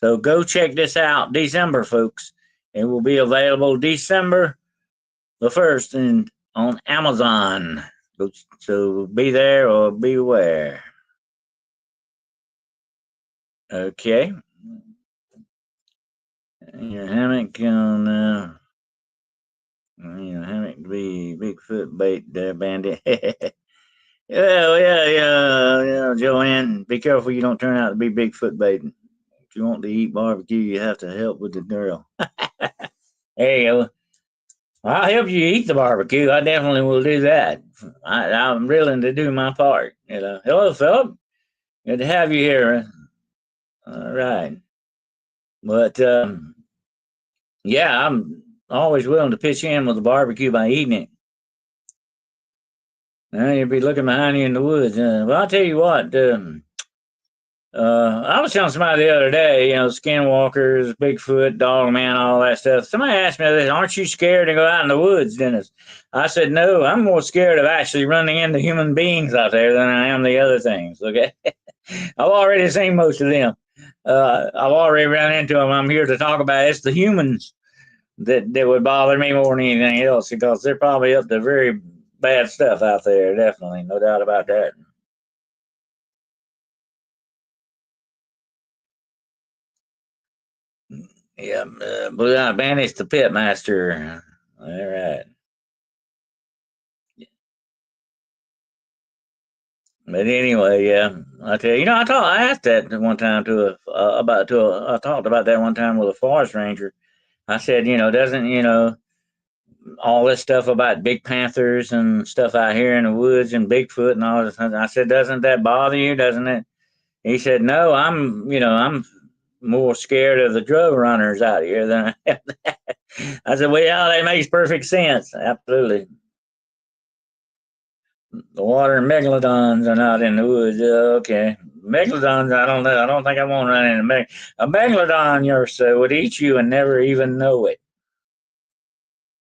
[SPEAKER 2] So go check this out, December, folks. It will be available December the 1st and on Amazon. So be there or beware. Okay. Your hammock on hammock be Bigfoot bait there, bandit. Yeah, Joanne, be careful you don't turn out to be Bigfoot baiting. If you want to eat barbecue, you have to help with the grill. There you go. I'll help you eat the barbecue. I definitely will do that. I'm willing to do my part. Hello, Philip. Good to have you here. All right. But yeah, I'm always willing to pitch in with the barbecue by eating it. Now you'll be looking behind you in the woods. Well, I'll tell you what. I was telling somebody the other day, Skinwalkers, Bigfoot, Dogman, all that stuff. Somebody asked me, "Aren't you scared to go out in the woods, Dennis?" I said, "No, I'm more scared of actually running into human beings out there than I am the other things." Okay, I've already seen most of them. I've already run into them. I'm here to talk about it's the humans that would bother me more than anything else because they're probably up to very bad stuff out there. Definitely, no doubt about that. Yeah, Blue Eye Bandit's the pit master. All right. But anyway, yeah, I tell you, I asked that one time I talked about that one time with a forest ranger. I said, doesn't, all this stuff about big panthers and stuff out here in the woods and Bigfoot and all this. I said, doesn't that bother you? Doesn't it? He said, no, I'm more scared of the drug runners out here than I am. I said, well, yeah, that makes perfect sense. Absolutely. The water megalodons are not in the woods. Okay. Megalodons, I don't know. I don't think I want to run into a megalodon, would eat you and never even know it.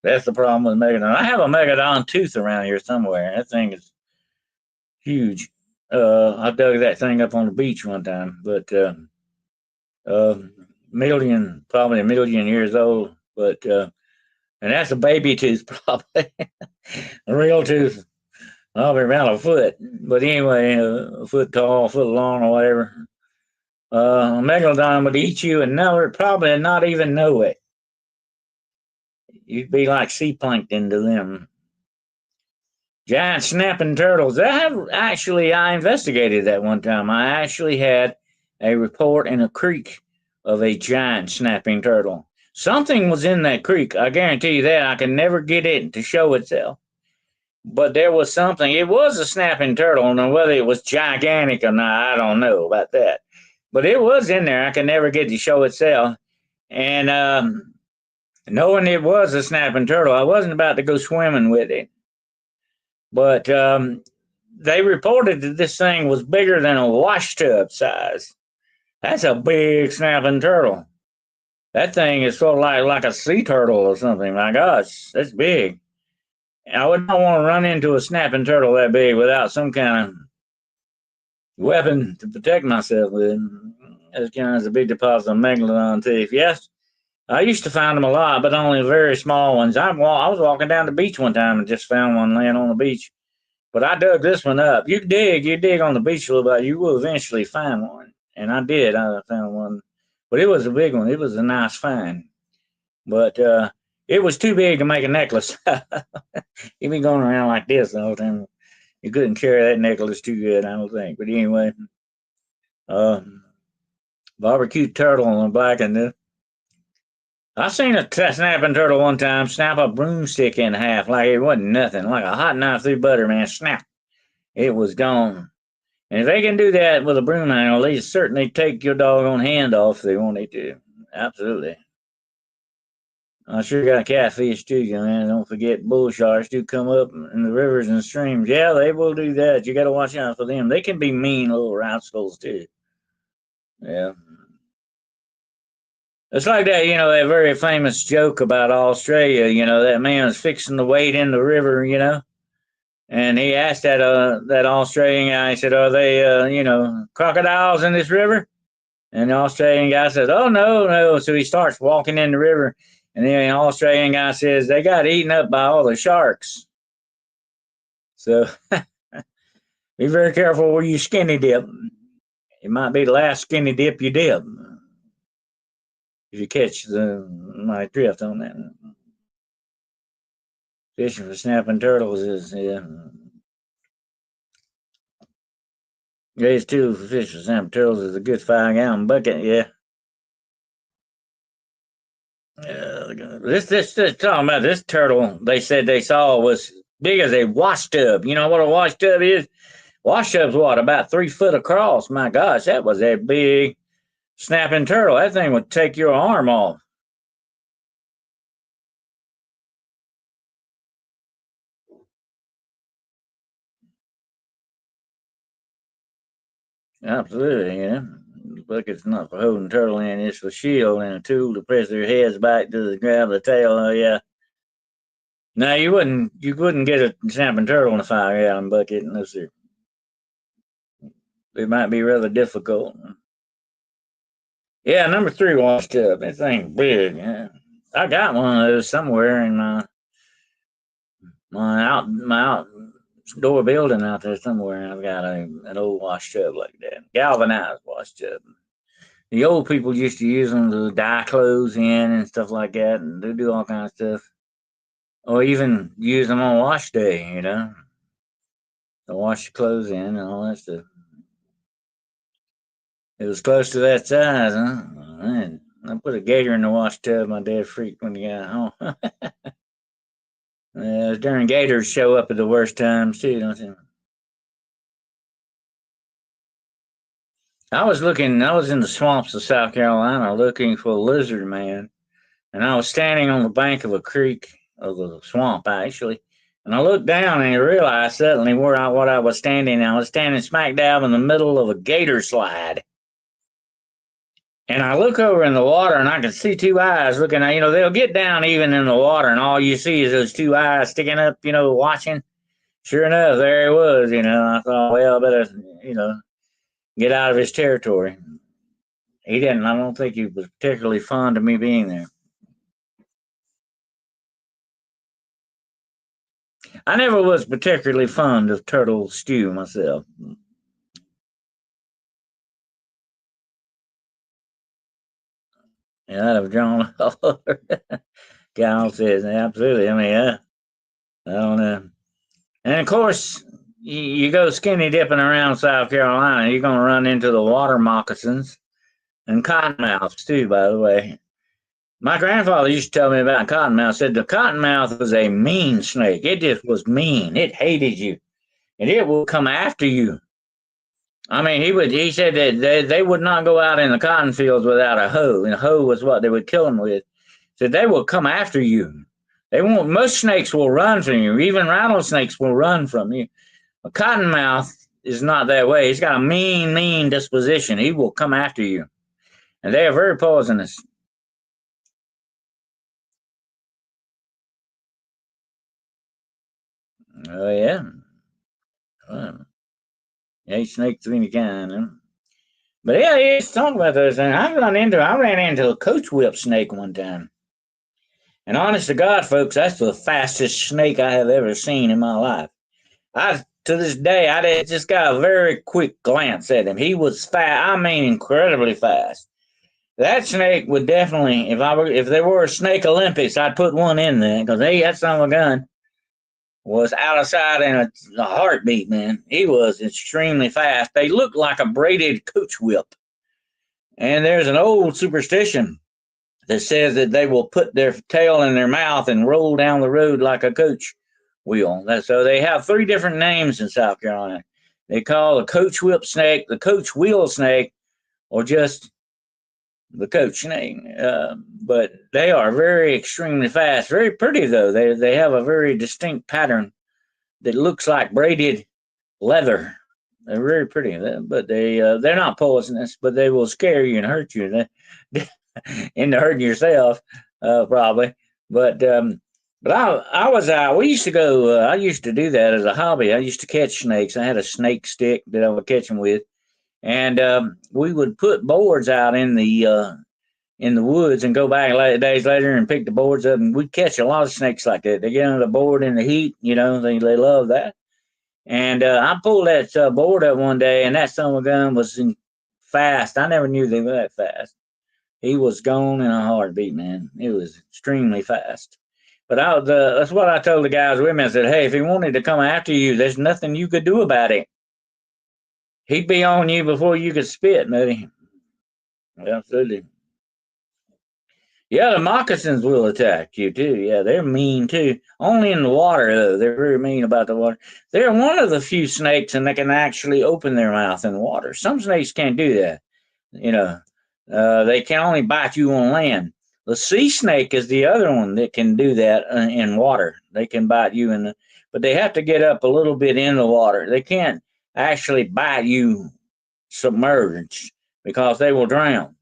[SPEAKER 2] That's the problem with megalodon. I have a megalodon tooth around here somewhere. That thing is huge. I dug that thing up on the beach one time, but uh, probably a million years old. But and that's a baby tooth, probably. A real tooth, probably around a foot. But anyway, a foot tall, a foot long, or whatever. A megalodon would eat you and never, probably not even know it. You'd be like sea plankton to them. Giant snapping turtles. I investigated that one time. I actually had a report in a creek of a giant snapping turtle. Something was in that creek. I guarantee you that. I can never get it to show itself. But there was something. It was a snapping turtle. And whether it was gigantic or not, I don't know about that. But it was in there. I could never get to show itself. And knowing it was a snapping turtle, I wasn't about to go swimming with it. But they reported that this thing was bigger than a washtub size. That's a big snapping turtle. That thing is sort of like a sea turtle or something. My gosh, that's big. I would not want to run into a snapping turtle that big without some kind of weapon to protect myself with. That's kind of a big deposit of megalodon teeth. Yes, I used to find them a lot, but only very small ones. I was walking down the beach one time and just found one laying on the beach. But I dug this one up. You dig on the beach a little bit, you will eventually find one. And I did. I found one. But it was a big one. It was a nice find. But it was too big to make a necklace. You'd be going around like this the whole time. You couldn't carry that necklace too good, I don't think. But anyway, uh, barbecue turtle on the black and this. I seen a snapping turtle one time snap a broomstick in half like it wasn't nothing, like a hot knife through butter, man. Snap. It was gone. And if they can do that with a broom handle, they certainly take your doggone hand off if they wanted to. Absolutely. I sure got catfish too, man. Don't forget bull sharks do come up in the rivers and streams. Yeah, they will do that. You got to watch out for them. They can be mean little rascals too. Yeah. It's like that, that very famous joke about Australia. That man was fixing to wade in the river, and he asked that Australian guy. He said, "Are they, crocodiles in this river?" And the Australian guy says, "Oh no, no." So he starts walking in the river, and then the Australian guy says, "They got eaten up by all the sharks." So be very careful where you skinny dip. It might be the last skinny dip you dip. If you catch my drift on that. Fishing for snapping turtles is, yeah. Raise two for fish for snapping turtles is a good 5-gallon bucket, yeah. This talking about this turtle they said they saw was big as a wash tub. You know what a wash tub is? Wash tub's what, about 3 foot across. My gosh, that was a big snapping turtle. That thing would take your arm off. Absolutely, yeah. The bucket's not for holding turtle in, it's for shield and a tool to press their heads back to grab the tail. Oh yeah. No, you wouldn't get a snapping turtle in a 5-gallon bucket unless it might be rather difficult. Yeah, number 3 washed up. That thing big. Yeah. I got one of those somewhere in my outdoor building out there somewhere. I've got an old washed up like that, galvanized washed up. The old people used to use them to dye clothes in and stuff like that, and they do all kinds of stuff, or even use them on wash day. to wash your clothes in and all that stuff. It was close to that size, huh? Man, I put a gator in the wash tub. My dad freaked when he got home. During gators show up at the worst times too, don't you? I was in the swamps of South Carolina looking for a lizard man, and I was standing on the bank of a creek, of the swamp actually, and I looked down and I realized suddenly what I was standing. I was standing smack dab in the middle of a gator slide. And I look over in the water and I can see two eyes looking at, they'll get down even in the water and all you see is those two eyes sticking up, watching. Sure enough, there he was, I thought, well, I better, get out of his territory. He didn't. I don't think he was particularly fond of me being there. I never was particularly fond of turtle stew myself. Yeah, I'd have drawn all over. Gal says, absolutely. I mean, I don't know. And of course, you go skinny dipping around South Carolina, you're going to run into the water moccasins and cottonmouths too, by the way. My grandfather used to tell me about cottonmouth. Said the cottonmouth was a mean snake. It just was mean. It hated you, and it would come after you. I mean, he said that they would not go out in the cotton fields without a hoe, and a hoe was what they would kill them with. Said they will come after you. They won't. Most snakes will run from you. Even rattlesnakes will run from you. A cottonmouth is not that way. He's got a mean disposition. He will come after you, and they are very poisonous. Oh yeah. Well, yeah, snakes of any kind. Huh? But yeah, let's talk about those things. I ran into a coach whip snake one time. And honest to God, folks, that's the fastest snake I have ever seen in my life. To this day, I just got a very quick glance at him. He was fast. I mean, incredibly fast. That snake would definitely, if there were a snake Olympics, I'd put one in there because that son of a gun was out of sight in a heartbeat, man. He was extremely fast. They looked like a braided coach whip. And there's an old superstition that says that they will put their tail in their mouth and roll down the road like a coach wheel. So they have three different names in South Carolina. They call the coach whip snake, the coach wheel snake, or just the coach snake. But they are very extremely fast, very pretty though. They have a very distinct pattern that looks like braided leather. They're very pretty, but they're not poisonous, but they will scare you and hurt you into hurting yourself, probably. But I was out. We used to go. I used to do that as a hobby. I used to catch snakes. I had a snake stick that I would catch them with, and we would put boards out in the woods and go back days later and pick the boards up, and we'd catch a lot of snakes like that. They get on the board in the heat, they love that. And I pulled that board up one day, and that son of a gun was fast. I never knew they were that fast. He was gone in a heartbeat, man. It was extremely fast. But that's what I told the guys with me. I said, hey, if he wanted to come after you, there's nothing you could do about it. He'd be on you before you could spit, buddy. Absolutely. Yeah, the moccasins will attack you too. Yeah, they're mean too. Only in the water, though. They're very mean about the water. They're one of the few snakes, and they can actually open their mouth in the water. Some snakes can't do that. They can only bite you on land. The sea snake is the other one that can do that in water. They can bite you but they have to get up a little bit in the water. They can't actually bite you submerged because they will drown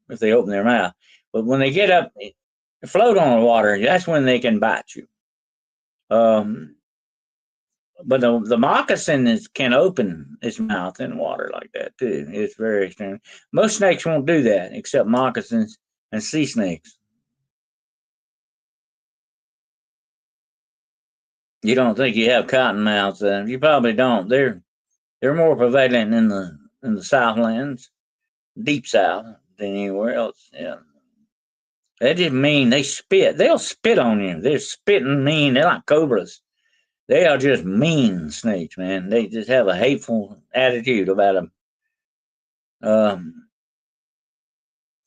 [SPEAKER 2] if they open their mouth. But when they get up, float on the water, that's when they can bite you. But the moccasin can open its mouth in water like that too. It's very extreme. Most snakes won't do that except moccasins and sea snakes. You don't think you have cottonmouths? You probably don't. They're more prevalent in the Southlands, deep South, than anywhere else. Yeah. They just mean they spit. They'll spit on you. They're spitting mean. They're like cobras. They are just mean snakes, man. They just have a hateful attitude about them.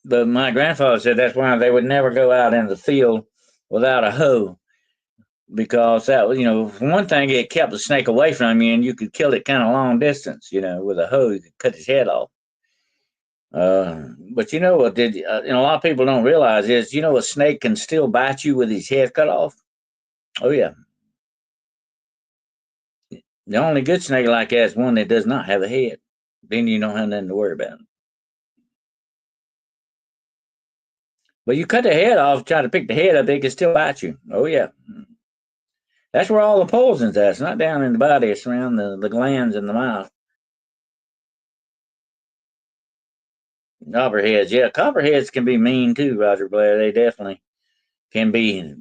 [SPEAKER 2] But my grandfather said that's why they would never go out in the field without a hoe, because that was, for one thing, it kept the snake away from you, and you could kill it kind of long distance, with a hoe. You could cut its head off. But you know what? A lot of people don't realize is, a snake can still bite you with his head cut off. Oh yeah. The only good snake like that is one that does not have a head. Then you don't have nothing to worry about. But you cut the head off, try to pick the head up, they can still bite you. Oh yeah. That's where all the poison's at. It's not down in the body, it's around the glands in the mouth. Copperheads, yeah. Copperheads can be mean too, Roger Blair. They definitely can be.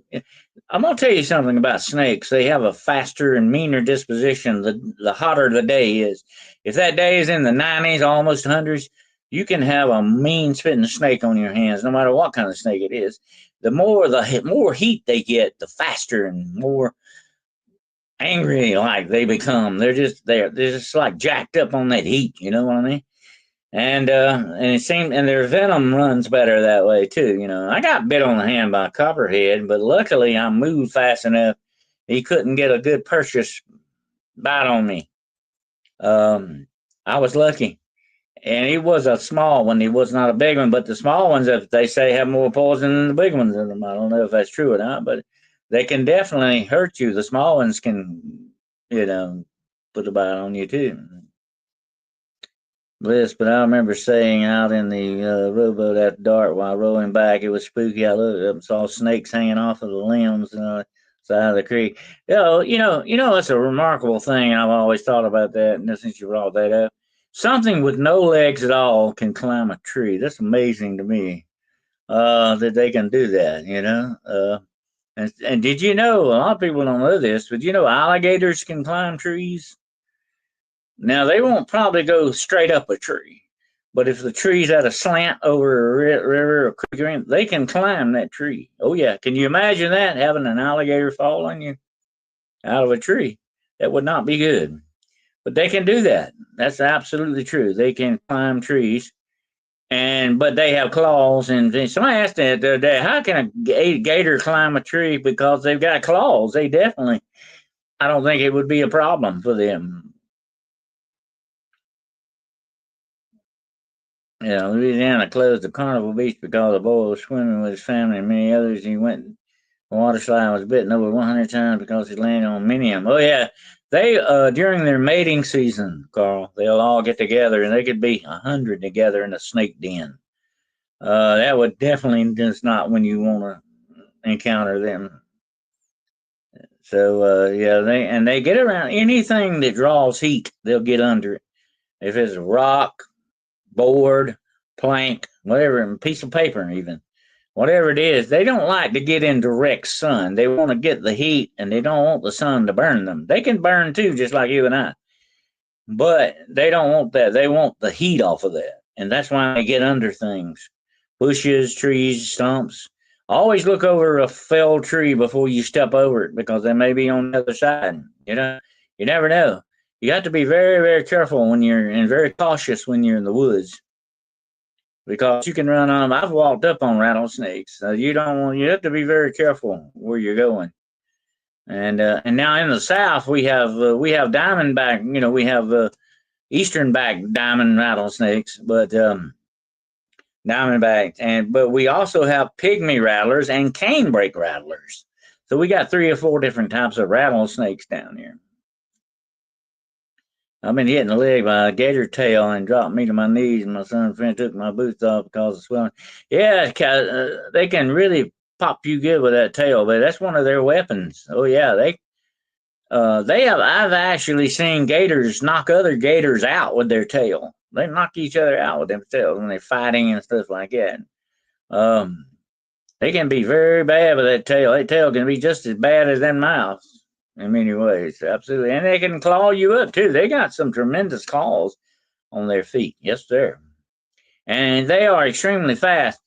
[SPEAKER 2] I'm gonna tell you something about snakes. They have a faster and meaner disposition the hotter the day is. If that day is in the 90s, almost 100s, you can have a mean spitting snake on your hands, no matter what kind of snake it is. The more heat they get, the faster and more angry like they become. They're just like jacked up on that heat. You know what I mean? And their venom runs better that way too. I got bit on the hand by a copperhead, but luckily I moved fast enough. He couldn't get a good purchase bite on me. I was lucky, and he was a small one. He was not a big one, but the small ones, if they say, have more poison than the big ones in them. I don't know if that's true or not, but they can definitely hurt you. The small ones can, put a bite on you too. Bliss, but I remember staying out in the rowboat after dark while rowing back. It was spooky. I looked up and saw snakes hanging off of the limbs on the side of the creek. That's a remarkable thing. I've always thought about that, and since you brought that up, something with no legs at all can climb a tree. That's amazing to me. That they can do that. And did you know? A lot of people don't know this, but alligators can climb trees. Now, they won't probably go straight up a tree, but if the tree's at a slant over a river or creek, they can climb that tree. Oh, yeah. Can you imagine that, having an alligator fall on you out of a tree? That would not be good. But they can do that. That's absolutely true. They can climb trees, but they have claws. And somebody asked me the other day, how can a gator climb a tree? Because they've got claws. I don't think it would be a problem for them. Yeah, Louisiana closed the Carnival Beach because a boy was swimming with his family and many others. He went the water slide, was bitten over 100 times because he landed on many of them. Oh yeah, they during their mating season, Carl, they'll all get together and they could be 100 together in a snake den. That would definitely just not when you want to encounter them. So yeah, they get around anything that draws heat. They'll get under it. If it's a rock, board, plank, whatever, a piece of paper even, whatever it is, they don't like to get in direct sun. They want to get the heat, and they don't want the sun to burn them. They can burn too, just like you and I, but they don't want that. They want the heat off of that, and that's why they get under things, bushes, trees, stumps. Always look over a felled tree before you step over it, because they may be on the other side. You never know. You have to be very, very careful and very cautious when you're in the woods, because you can run on them. I've walked up on rattlesnakes. You have to be very careful where you're going. And now in the South we have diamondback. We have eastern back diamond rattlesnakes, but diamondback, but we also have pygmy rattlers and canebrake rattlers. So we got 3 or 4 different types of rattlesnakes down here. I've been hit in the leg by a gator tail and dropped me to my knees, and my son friend took my boots off because of swelling. Yeah, they can really pop you good with that tail, but that's one of their weapons. Oh yeah, they have. I've actually seen gators knock other gators out with their tail. They knock each other out with themselves when they're fighting and stuff like that. They can be very bad with that tail. That tail can be just as bad as them mouths in many ways, absolutely. And they can claw you up too. They got some tremendous claws on their feet. Yes, sir. And they are extremely fast.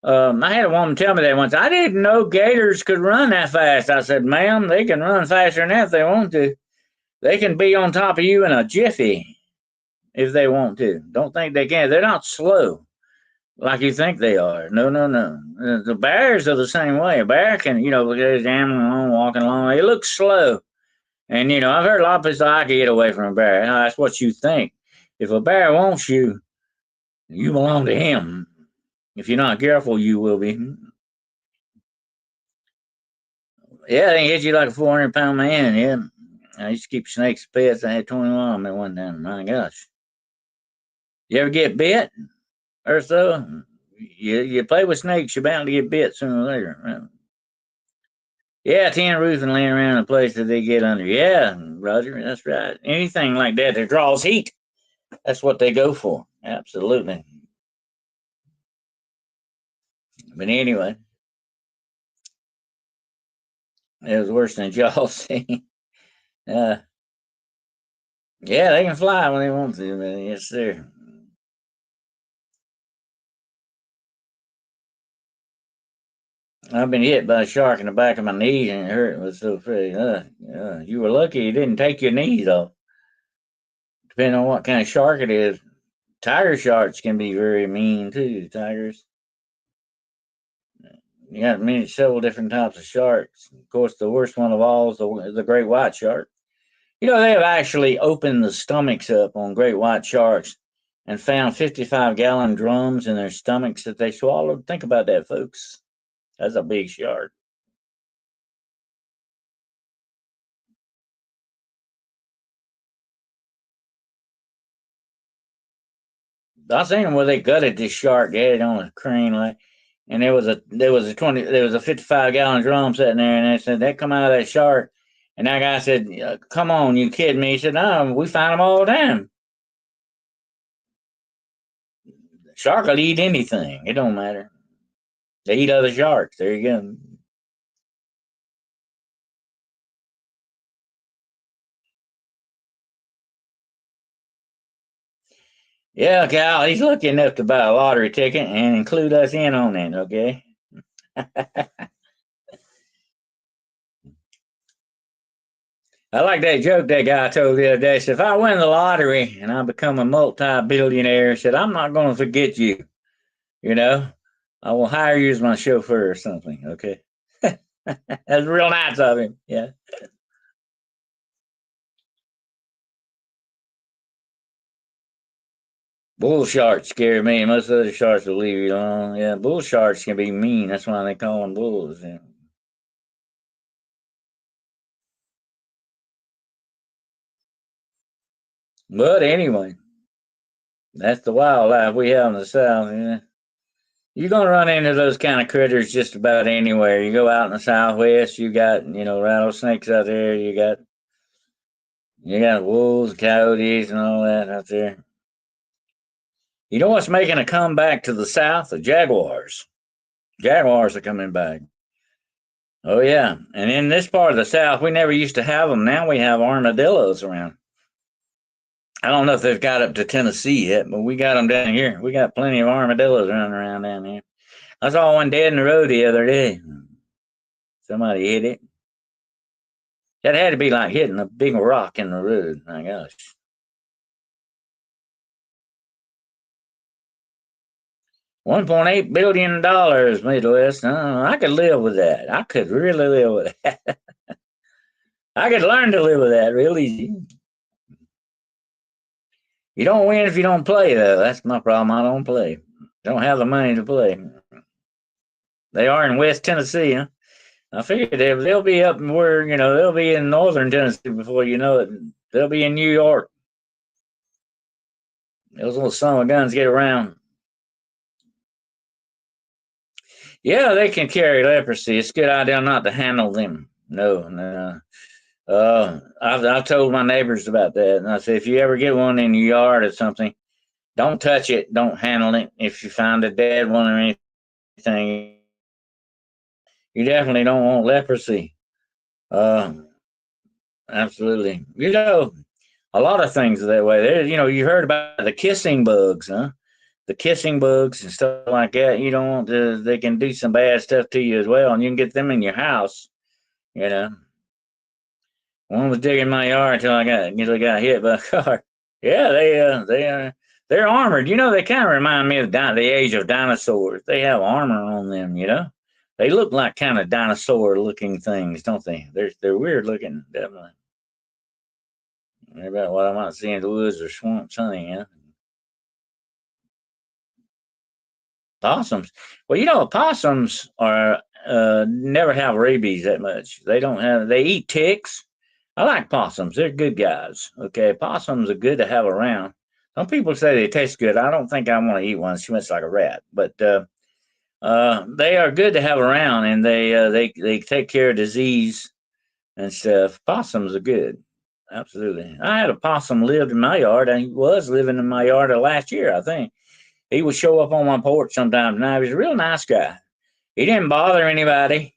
[SPEAKER 2] I had a woman tell me that once. I didn't know gators could run that fast. I said, ma'am, they can run faster than that if they want to. They can be on top of you in a jiffy if they want to. Don't think they can. They're not slow like you think they are. No, no, no. The bears are the same way. A bear can, there's animal along, walking along. They look slow. And, I've heard a lot of people say, I can get away from a bear. No, that's what you think. If a bear wants you, you belong to him. If you're not careful, you will be. Yeah, they hit you like a 400-pound man. Yeah. I used to keep snakes pets. I had 21 of them at one time. My gosh. You ever get bit or so? You play with snakes, you're bound to get bit sooner or later. Right? Yeah, tin roofing laying around the place that they get under. Yeah, Roger, that's right. Anything like that that draws heat, that's what they go for. Absolutely. But anyway, it was worse than Jaws. uh, yeah, they can fly when they want to, man. Yes, sir. I've been hit by a shark in the back of my knee and it hurt. It was so pretty. You were lucky you didn't take your knees off. Depending on what kind of shark it is. Tiger sharks can be very mean too. Tigers. You got several different types of sharks. Of course, the worst one of all is the great white shark. They have actually opened the stomachs up on great white sharks and found 55-gallon drums in their stomachs that they swallowed. Think about that, folks. That's a big shark. I seen them where they gutted this shark, had it on a crane, and there was a 55-gallon drum sitting there, and they said that come out of that shark. And that guy said, "Come on, you kidding me?" He said, "No, we find them all the time. Shark will eat anything. It don't matter. They eat other sharks. There you go." Yeah, Cal, he's lucky enough to buy a lottery ticket and include us in on it, okay? I like that joke that guy told the other day. He said, if I win the lottery and I become a multi-billionaire, he said, I'm not going to forget you, you know? I will hire you as my chauffeur or something, okay? That's real nice of him, yeah. Bull sharks scare me. Most other sharks will leave you alone. Yeah, bull sharks can be mean. That's why they call them bulls. Yeah. But anyway, that's the wildlife we have in the South. Yeah. You're gonna run into those kind of critters just about anywhere. You go out in the Southwest, you got rattlesnakes out there. You got wolves, coyotes, and all that out there. You know what's making a comeback to the South? The jaguars. Jaguars are coming back. Oh yeah, and in this part of the South, we never used to have them. Now we have armadillos around. I don't know if they've got up to Tennessee yet, but we got them down here. We got plenty of armadillos running around down here. I saw one dead in the road the other day. Somebody hit it. That had to be like hitting a big rock in the road. My gosh. $1.8 billion Midwest. I could live with that. I could really live with that. I could learn to live with that real easy. You don't win if you don't play, though. That's my problem. I don't play. Don't have the money to play. They are in West Tennessee, huh? I figured they'll be up where, they'll be in northern Tennessee before you know it. They'll be in New York. Those little son of guns get around. Yeah, they can carry leprosy. It's a good idea not to handle them. No, no. I've told my neighbors about that, and I said if you ever get one in your yard or something, don't touch it, don't handle it. If you find a dead one or anything, you definitely don't want leprosy. Uh, Absolutely. A lot of things are that way. There, you heard about the kissing bugs, huh? the kissing bugs and stuff like that. You don't want to, they can do some bad stuff to you as well, and you can get them in your house. You know, one was digging my yard until I got hit by a car. Yeah, they're armored. You know, they kind of remind me of the age of dinosaurs. They have armor on them. You know, they look like kind of dinosaur looking things, don't they? They're weird looking, definitely. They're about what I might see in the woods or swamps hunting. Yeah. Possums. Well, you know, possums are never have rabies that much. They don't have. They eat ticks. I like possums. They're good guys. Okay, possums are good to have around. Some people say they taste good. I don't think I want to eat one. She smells like a rat. But they are good to have around, and they take care of disease and stuff. Possums are good. Absolutely. I had a possum lived in my yard, and he was living in my yard last year, I think. He would show up on my porch sometimes. Now he was a real nice guy. He didn't bother anybody.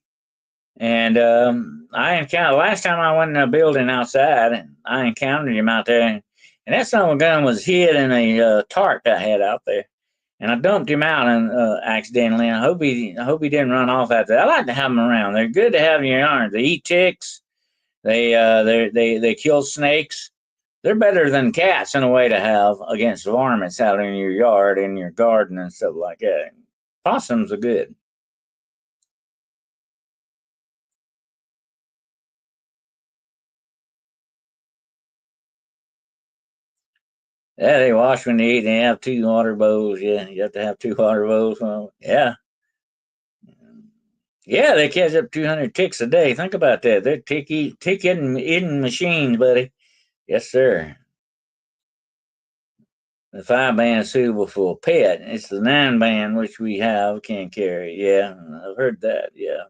[SPEAKER 2] And I encountered last time I went in a building outside, I encountered him out there, and that son of a gun was hid in a tarp I had out there, and I dumped him out and accidentally. I hope he didn't run off after that. I like to have them around. They're good to have in your yard. They eat ticks. They kill snakes. They're better than cats in a way to have against varmints out in your yard, in your garden, and stuff like that. Possums are good. Yeah, they wash when they eat. They have two water bowls. Yeah, you have to have two water bowls. Yeah, yeah, they catch up 200 ticks a day. Think about that. They're tick eating machines, buddy. Yes, sir. The 5 band is suitable for a pet. It's the 9 band which we have can carry. Yeah, I've heard that. Yeah.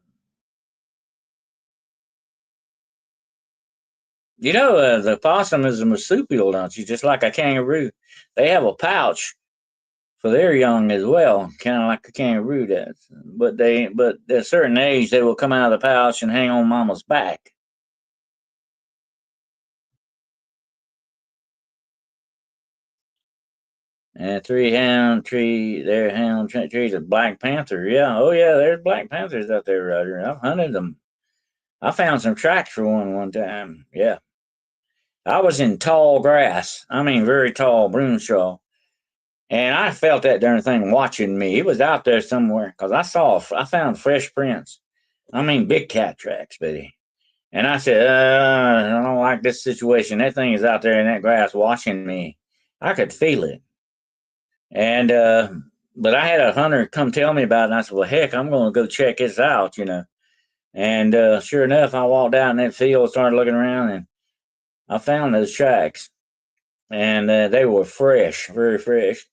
[SPEAKER 2] You know, the possum is a marsupial, don't you? Just like a kangaroo. They have a pouch for their young as well, kind of like a kangaroo does. But at a certain age, they will come out of the pouch and hang on mama's back. And their hound trees of black panther. Yeah, oh yeah, there's black panthers out there, Roger. I've hunted them. I found some tracks for one time. Yeah, I was in tall grass. I mean, very tall broomstraw. And I felt that darn thing watching me. It was out there somewhere because I found fresh prints. I mean, big cat tracks, Betty. And I said, I don't like this situation. That thing is out there in that grass watching me. I could feel it. And, but I had a hunter come tell me about it. And I said, well, heck, I'm going to go check this out, you know. And sure enough, I walked out in that field, started looking around, and I found those tracks. And they were fresh, very fresh.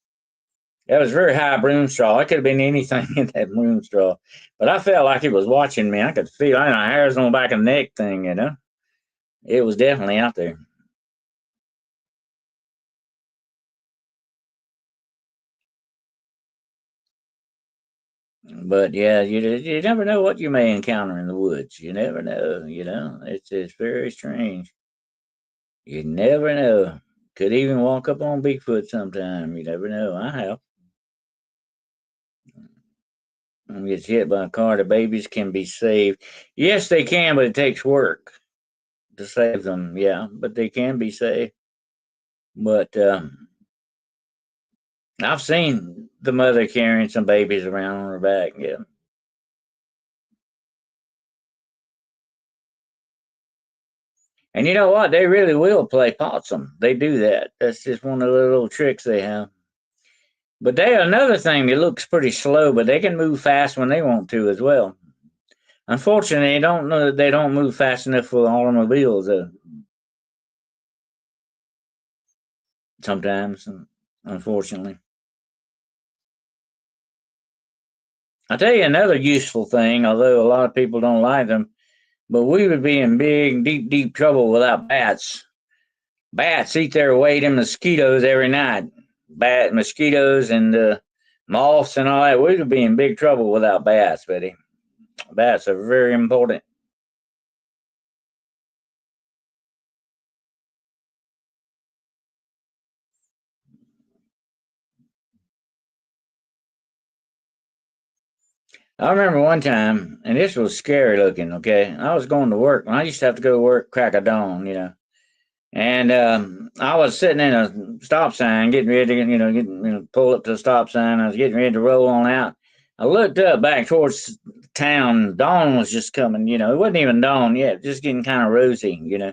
[SPEAKER 2] That was very high broomstraw. It could have been anything in that broomstraw, but I felt like it was watching me. I could feel it. Hairs on the back of the neck thing, you know. It was definitely out there. But yeah, you never know what you may encounter in the woods. You never know. You know, it's very strange. You never know. Could even walk up on Bigfoot sometime. You never know. I have. Gets hit by a car. The babies can be saved. Yes, they can, but it takes work to save them. Yeah, but they can be saved. But I've seen the mother carrying some babies around on her back. Yeah. And you know what? They really will play possum. They do that. That's just one of the little tricks they have. But they are another thing that looks pretty slow, but they can move fast when they want to as well. Unfortunately, they don't know that they don't move fast enough for automobiles sometimes, unfortunately. I'll tell you another useful thing, although a lot of people don't like them, but we would be in big, deep trouble without bats. Bats eat their weight in mosquitoes every night. Mosquitoes and moths and all that. We would be in big trouble without bats, Betty. Bats are very important. I remember one time, and this was scary looking. Okay, I was going to work. I used to have to go to work crack of dawn, and I was sitting in a stop sign, getting ready to, pull up to the stop sign. I was getting ready to roll on out. I looked up back towards town. Dawn was just coming. It wasn't even dawn yet, just getting kind of rosy.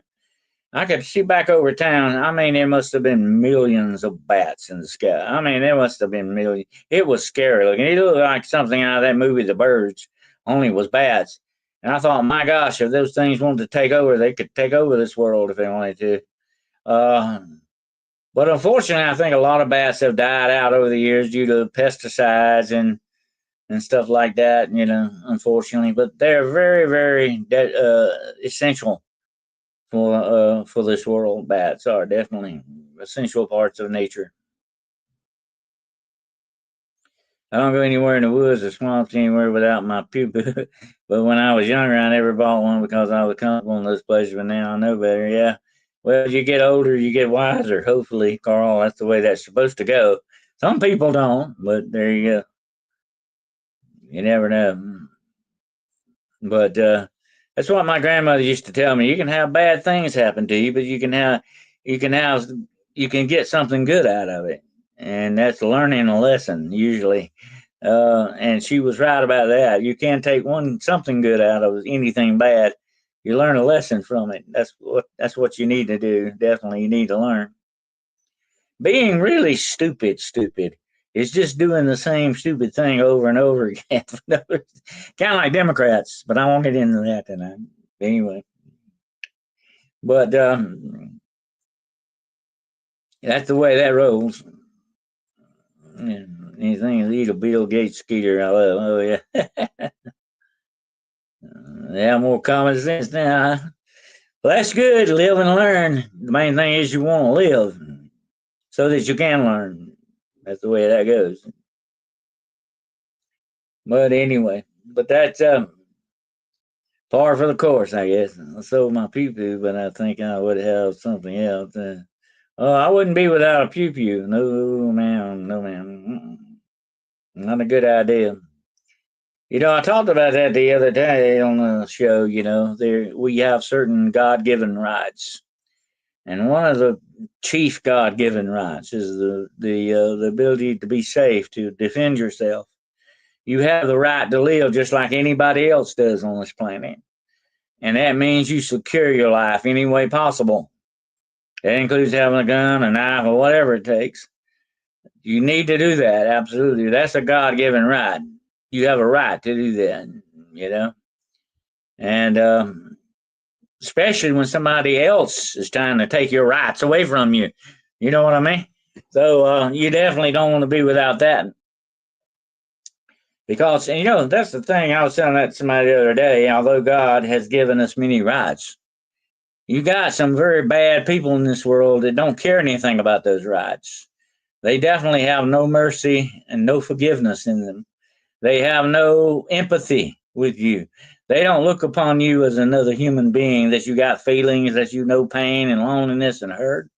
[SPEAKER 2] I could see back over town. I mean, there must have been millions of bats in the sky. I mean, there must have been millions. It was scary looking. It looked like something out of that movie, The Birds, only it was bats. And I thought, my gosh, if those things wanted to take over, they could take over this world if they wanted to. Uh, but unfortunately, I think a lot of bats have died out over the years due to pesticides and stuff like that. Unfortunately, but they're very, very essential for this world. Bats are definitely essential parts of nature. I don't go anywhere in the woods or swamps anywhere without my pew pew. But when I was younger, I never bought one because I was comfortable in those places. But now I know better. Yeah. Well, as you get older, you get wiser. Hopefully, Carl, that's the way that's supposed to go. Some people don't, but there you go. You never know. But that's what my grandmother used to tell me. You can have bad things happen to you, but you can have, you can get something good out of it, and that's learning a lesson usually. And she was right about that. You can't take something good out of anything bad. You learn a lesson from it. That's what you need to do. Definitely, you need to learn. Being really stupid is just doing the same stupid thing over and over again. Kind of like Democrats, but I won't get into that tonight. Anyway, but that's the way that rolls. Anything to eat a Bill Gates skeeter, I love. Oh yeah, they have more common sense now. Huh? Well, that's good. Live and learn. The main thing is you want to live so that you can learn. That's the way that goes. But anyway, but that's par for the course, I guess. I sold my pew pew, but I think I would have something else. Oh, I wouldn't be without a pew pew. No, ma'am. No, ma'am. Not a good idea. I talked about that the other day on the show. We have certain God-given rights, and one of the chief God-given rights is the ability to be safe, to defend yourself. You have the right to live just like anybody else does on this planet. And that means you secure your life any way possible. That includes having a gun, a knife, or whatever it takes. You need to do that, absolutely. That's a God-given right. You have a right to do that. And especially when somebody else is trying to take your rights away from you. You know what I mean? So you definitely don't want to be without that. Because, that's the thing. I was telling that to somebody the other day. Although God has given us many rights, you got some very bad people in this world that don't care anything about those rights. They definitely have no mercy and no forgiveness in them. They have no empathy with you. They don't look upon you as another human being, that you got feelings, that you know pain and loneliness and hurt.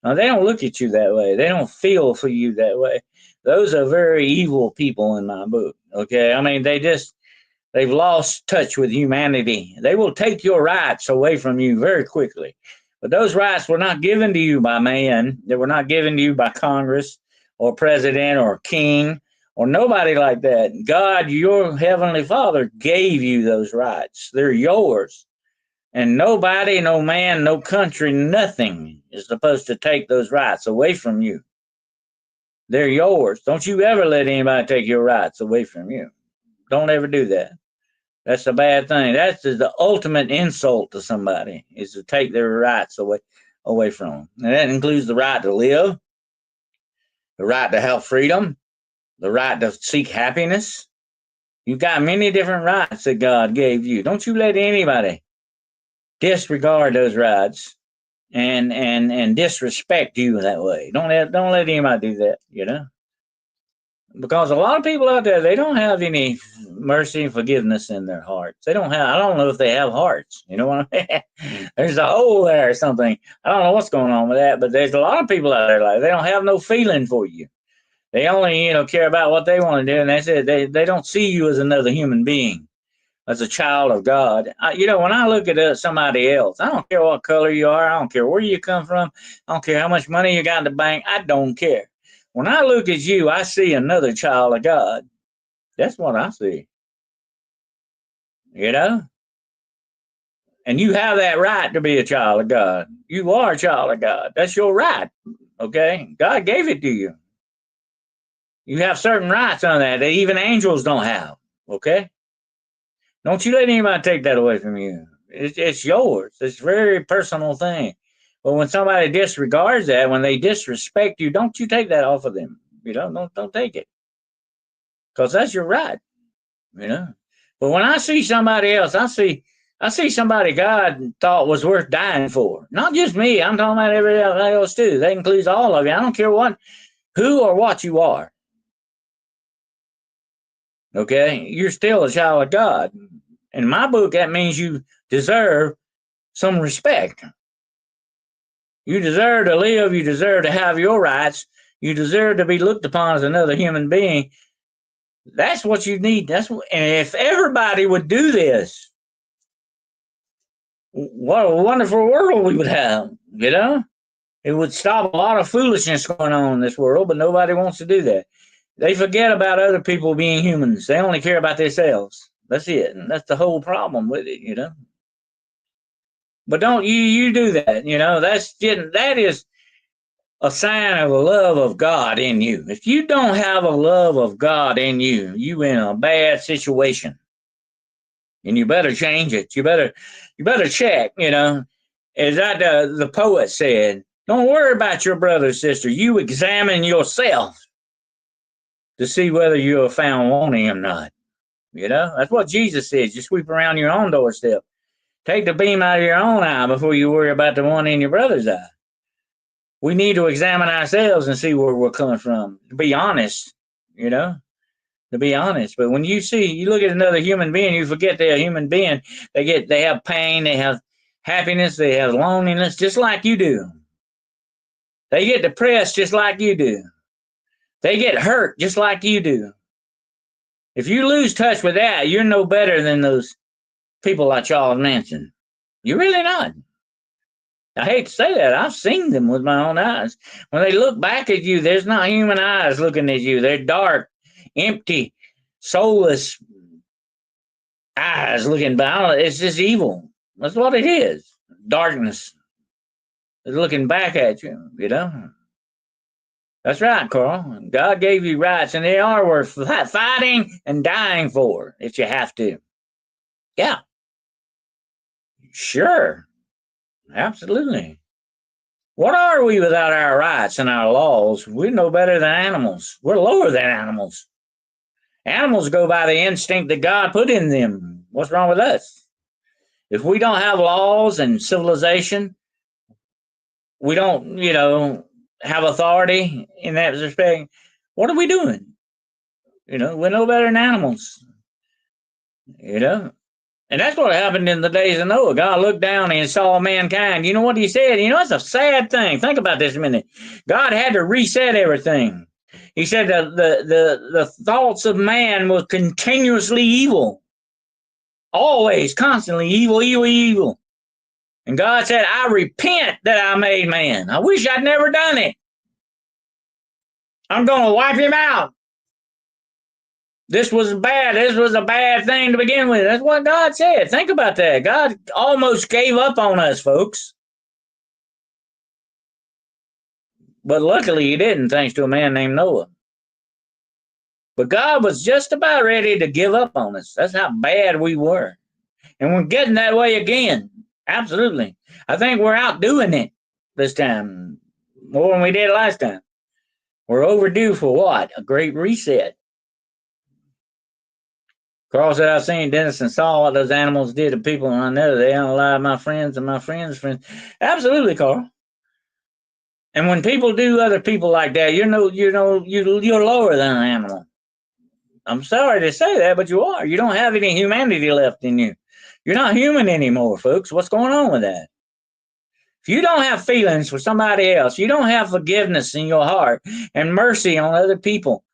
[SPEAKER 2] Now, they don't look at you that way. They don't feel for you that way. Those are very evil people in my book. Okay. I mean, they've lost touch with humanity. They will take your rights away from you very quickly. But those rights were not given to you by man. They were not given to you by Congress or president or king or nobody like that. God, your heavenly Father, gave you those rights. They're yours. And nobody, no man, no country, nothing is supposed to take those rights away from you. They're yours. Don't you ever let anybody take your rights away from you. Don't ever do that. That's a bad thing. That's the ultimate insult to somebody, is to take their rights away from them. And that includes the right to live, the right to have freedom, the right to seek happiness. You've got many different rights that God gave you. Don't you let anybody disregard those rights and disrespect you that way. Don't let anybody do that, because a lot of people out there, they don't have any mercy and forgiveness in their hearts. I don't know if they have hearts. You know what I mean? There's a hole there or something. I don't know what's going on with that, but there's a lot of people out there like they don't have no feeling for you. They only, care about what they want to do, and that's it. They don't see you as another human being, as a child of God. When I look at somebody else, I don't care what color you are. I don't care where you come from. I don't care how much money you got in the bank. I don't care. When I look at you, I see another child of God. That's what I see. And you have that right to be a child of God. You are a child of God. That's your right. Okay? God gave it to you. You have certain rights on that even angels don't have. Okay? Don't you let anybody take that away from you. It's yours. It's a very personal thing. But when somebody disregards that, when they disrespect you, don't you take that off of them. Don't take it. Because that's your right. But when I see somebody else, I see somebody God thought was worth dying for. Not just me. I'm talking about everybody else too. That includes all of you. I don't care who or what you are. Okay? You're still a child of God. In my book, that means you deserve some respect. You deserve to live. You deserve to have your rights. You deserve to be looked upon as another human being. That's what you need. And if everybody would do this, what a wonderful world we would have, It would stop a lot of foolishness going on in this world, but nobody wants to do that. They forget about other people being humans. They only care about themselves. That's it. And that's the whole problem with it, But don't you do that, that is a sign of the love of God in you. If you don't have a love of God in you, you in a bad situation. And you better change it. You better check, As that the poet said, don't worry about your brother or sister. You examine yourself to see whether you are found wanting or not. That's what Jesus says. You sweep around your own doorstep. Take the beam out of your own eye before you worry about the one in your brother's eye. We need to examine ourselves and see where we're coming from. To be honest, to be honest. But when you look at another human being, you forget they're a human being. They have pain, they have happiness, they have loneliness, just like you do. They get depressed just like you do. They get hurt just like you do. If you lose touch with that, you're no better than those people like Charles Manson. You're really not. I hate to say that. I've seen them with my own eyes. When they look back at you, there's not human eyes looking at you. They're dark, empty, soulless eyes looking back. It's just evil. That's what it is. Darkness is looking back at you, That's right, Carl. God gave you rights, and they are worth fighting and dying for if you have to. Yeah. Sure. Absolutely. What are we without our rights and our laws? We're no better than animals. We're lower than animals. Animals go by the instinct that God put in them. What's wrong with us? If we don't have laws and civilization, we don't, have authority in that respect, what are we doing? We're no better than animals. And that's what happened in the days of Noah. God looked down and saw mankind. You know what he said? It's a sad thing. Think about this a minute. God had to reset everything. He said that the thoughts of man were continuously evil. Always, constantly evil, evil, evil. And God said, I repent that I made man. I wish I'd never done it. I'm going to wipe him out. This was bad. This was a bad thing to begin with. That's what God said. Think about that. God almost gave up on us, folks. But luckily he didn't, thanks to a man named Noah. But God was just about ready to give up on us. That's how bad we were. And we're getting that way again. Absolutely. I think we're outdoing it this time more than we did last time. We're overdue for what? A great reset. Carl said, I've seen Dennis and saw what those animals did to people, and I know they unalive my friends and my friends' friends. Absolutely, Carl. And when people do other people like that, you're lower than an animal. I'm sorry to say that, but you are. You don't have any humanity left in you. You're not human anymore, folks. What's going on with that? If you don't have feelings for somebody else, you don't have forgiveness in your heart and mercy on other people,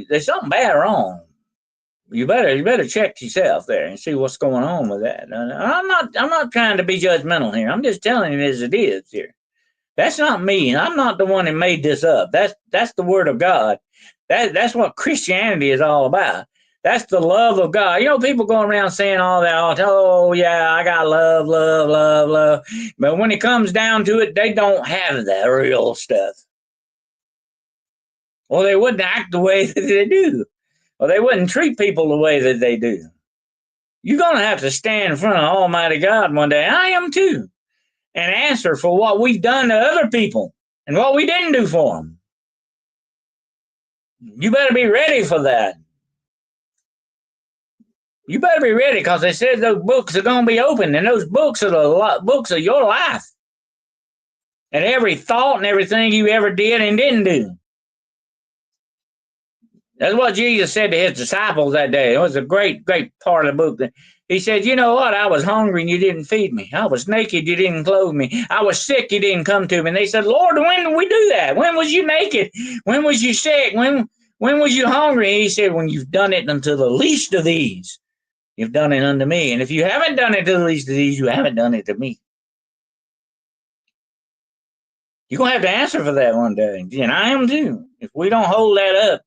[SPEAKER 2] there's something bad wrong. You better check yourself there and see what's going on with that. I'm not trying to be judgmental here. I'm just telling you as it is here. That's not me. I'm not the one that made this up. That's the word of God. That's what Christianity is all about. That's the love of God. You know, people going around saying all that. Oh, yeah, I got love, love, love, love. But when it comes down to it, they don't have that real stuff. Or they wouldn't act the way that they do. Or they wouldn't treat people the way that they do. You're going to have to stand in front of Almighty God one day. I am too. And answer for what we've done to other people and what we didn't do for them. You better be ready for that. You better be ready, because they said those books are going to be open, and those books are the books of your life. And every thought and everything you ever did and didn't do. That's what Jesus said to his disciples that day. It was a great, great part of the book. He said, you know what? I was hungry and you didn't feed me. I was naked, you didn't clothe me. I was sick, you didn't come to me. And they said, Lord, when did we do that? When was you naked? When was you sick? When was you hungry? And he said, when you've done it unto the least of these, you've done it unto me. And if you haven't done it to the least of these, you haven't done it to me. You're going to have to answer for that one day. And I am too. If we don't hold that up,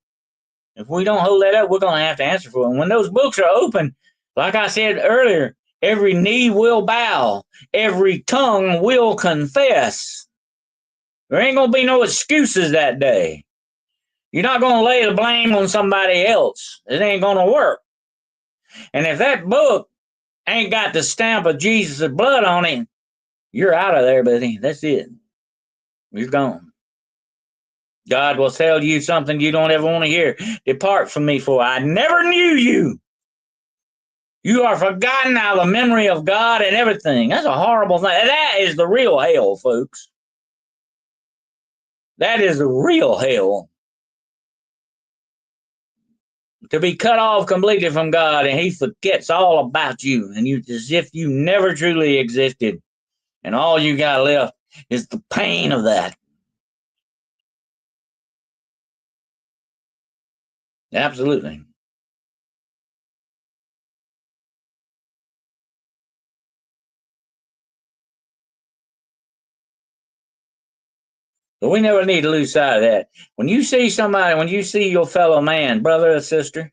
[SPEAKER 2] we're going to have to answer for it. And when those books are open, like I said earlier, every knee will bow. Every tongue will confess. There ain't going to be no excuses that day. You're not going to lay the blame on somebody else. It ain't going to work. And if that book ain't got the stamp of Jesus' blood on it, you're out of there, buddy. That's it. You're gone. God will tell you something you don't ever want to hear. Depart from me, for I never knew you. You are forgotten out of the memory of God and everything. That's a horrible thing. That is the real hell, folks. That is the real hell. To be cut off completely from God, and he forgets all about you, and you as if you never truly existed, and all you got left is the pain of that. Absolutely. But we never need to lose sight of that. When you see somebody, when you see your fellow man, brother or sister,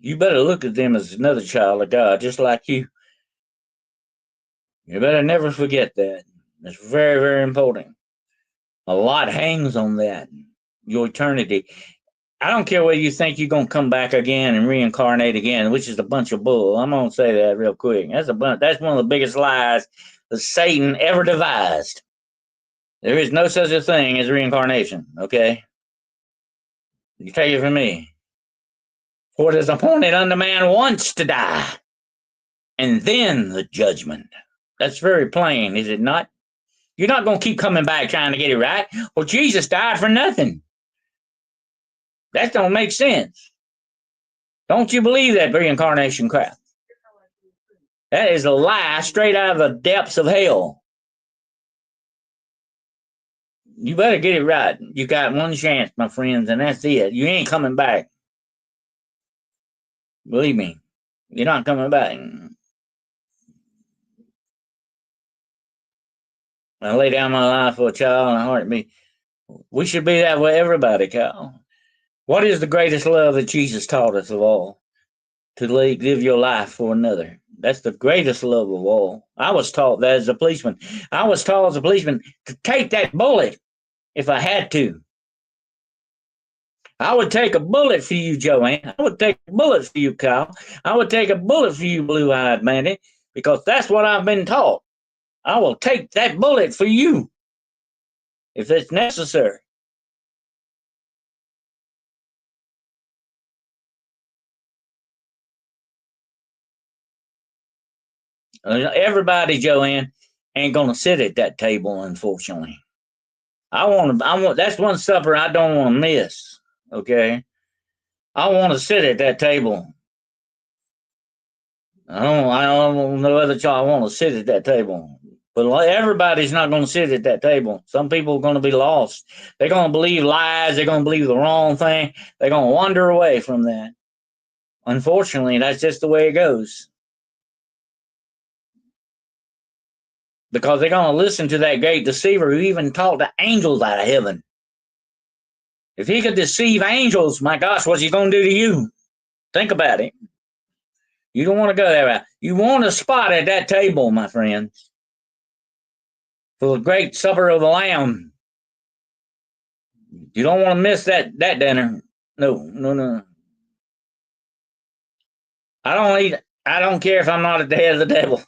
[SPEAKER 2] you better look at them as another child of God, just like you. You better never forget that. It's very, very important. A lot hangs on that, your eternity. I don't care whether you think you're going to come back again and reincarnate again, which is a bunch of bull. I'm going to say that real quick. That's one of the biggest lies that Satan ever devised. There is no such a thing as reincarnation, okay? You take it from me. For it is appointed unto man once to die, and then the judgment. That's very plain, is it not? You're not going to keep coming back trying to get it right. Well, Jesus died for nothing. That don't make sense. Don't you believe that reincarnation crap? That is a lie straight out of the depths of hell. You better get it right. You got one chance, my friends, and that's it. You ain't coming back. Believe me, you're not coming back. I lay down my life for a child and a heartbeat. We should be that way, everybody, Cal. What is the greatest love that Jesus taught us of all? To live your life for another. That's the greatest love of all. I was taught that as a policeman. I was taught as a policeman to take that bullet if I had to. I would take a bullet for you, Joanne. I would take a bullet for you, Kyle. I would take a bullet for you, Blue-Eyed Mandy, because that's what I've been taught. I will take that bullet for you if it's necessary. Everybody, Joanne, ain't gonna sit at that table, unfortunately. I want. That's one supper I don't want to miss. Okay, I want to sit at that table I don't know whether y'all want to sit at that table. But everybody's not going to sit at that table. Some people are going to be lost. They're going to believe lies. They're going to believe the wrong thing. They're going to wander away from that. Unfortunately, that's just the way it goes. Because they're going to listen to that great deceiver who even taught the angels out of heaven. If he could deceive angels, my gosh, what's he going to do to you? Think about it. You don't want to go there. You want a spot at that table, my friends, for the great supper of the Lamb. You don't want to miss that dinner. No. I don't care if I'm not at the head of the table.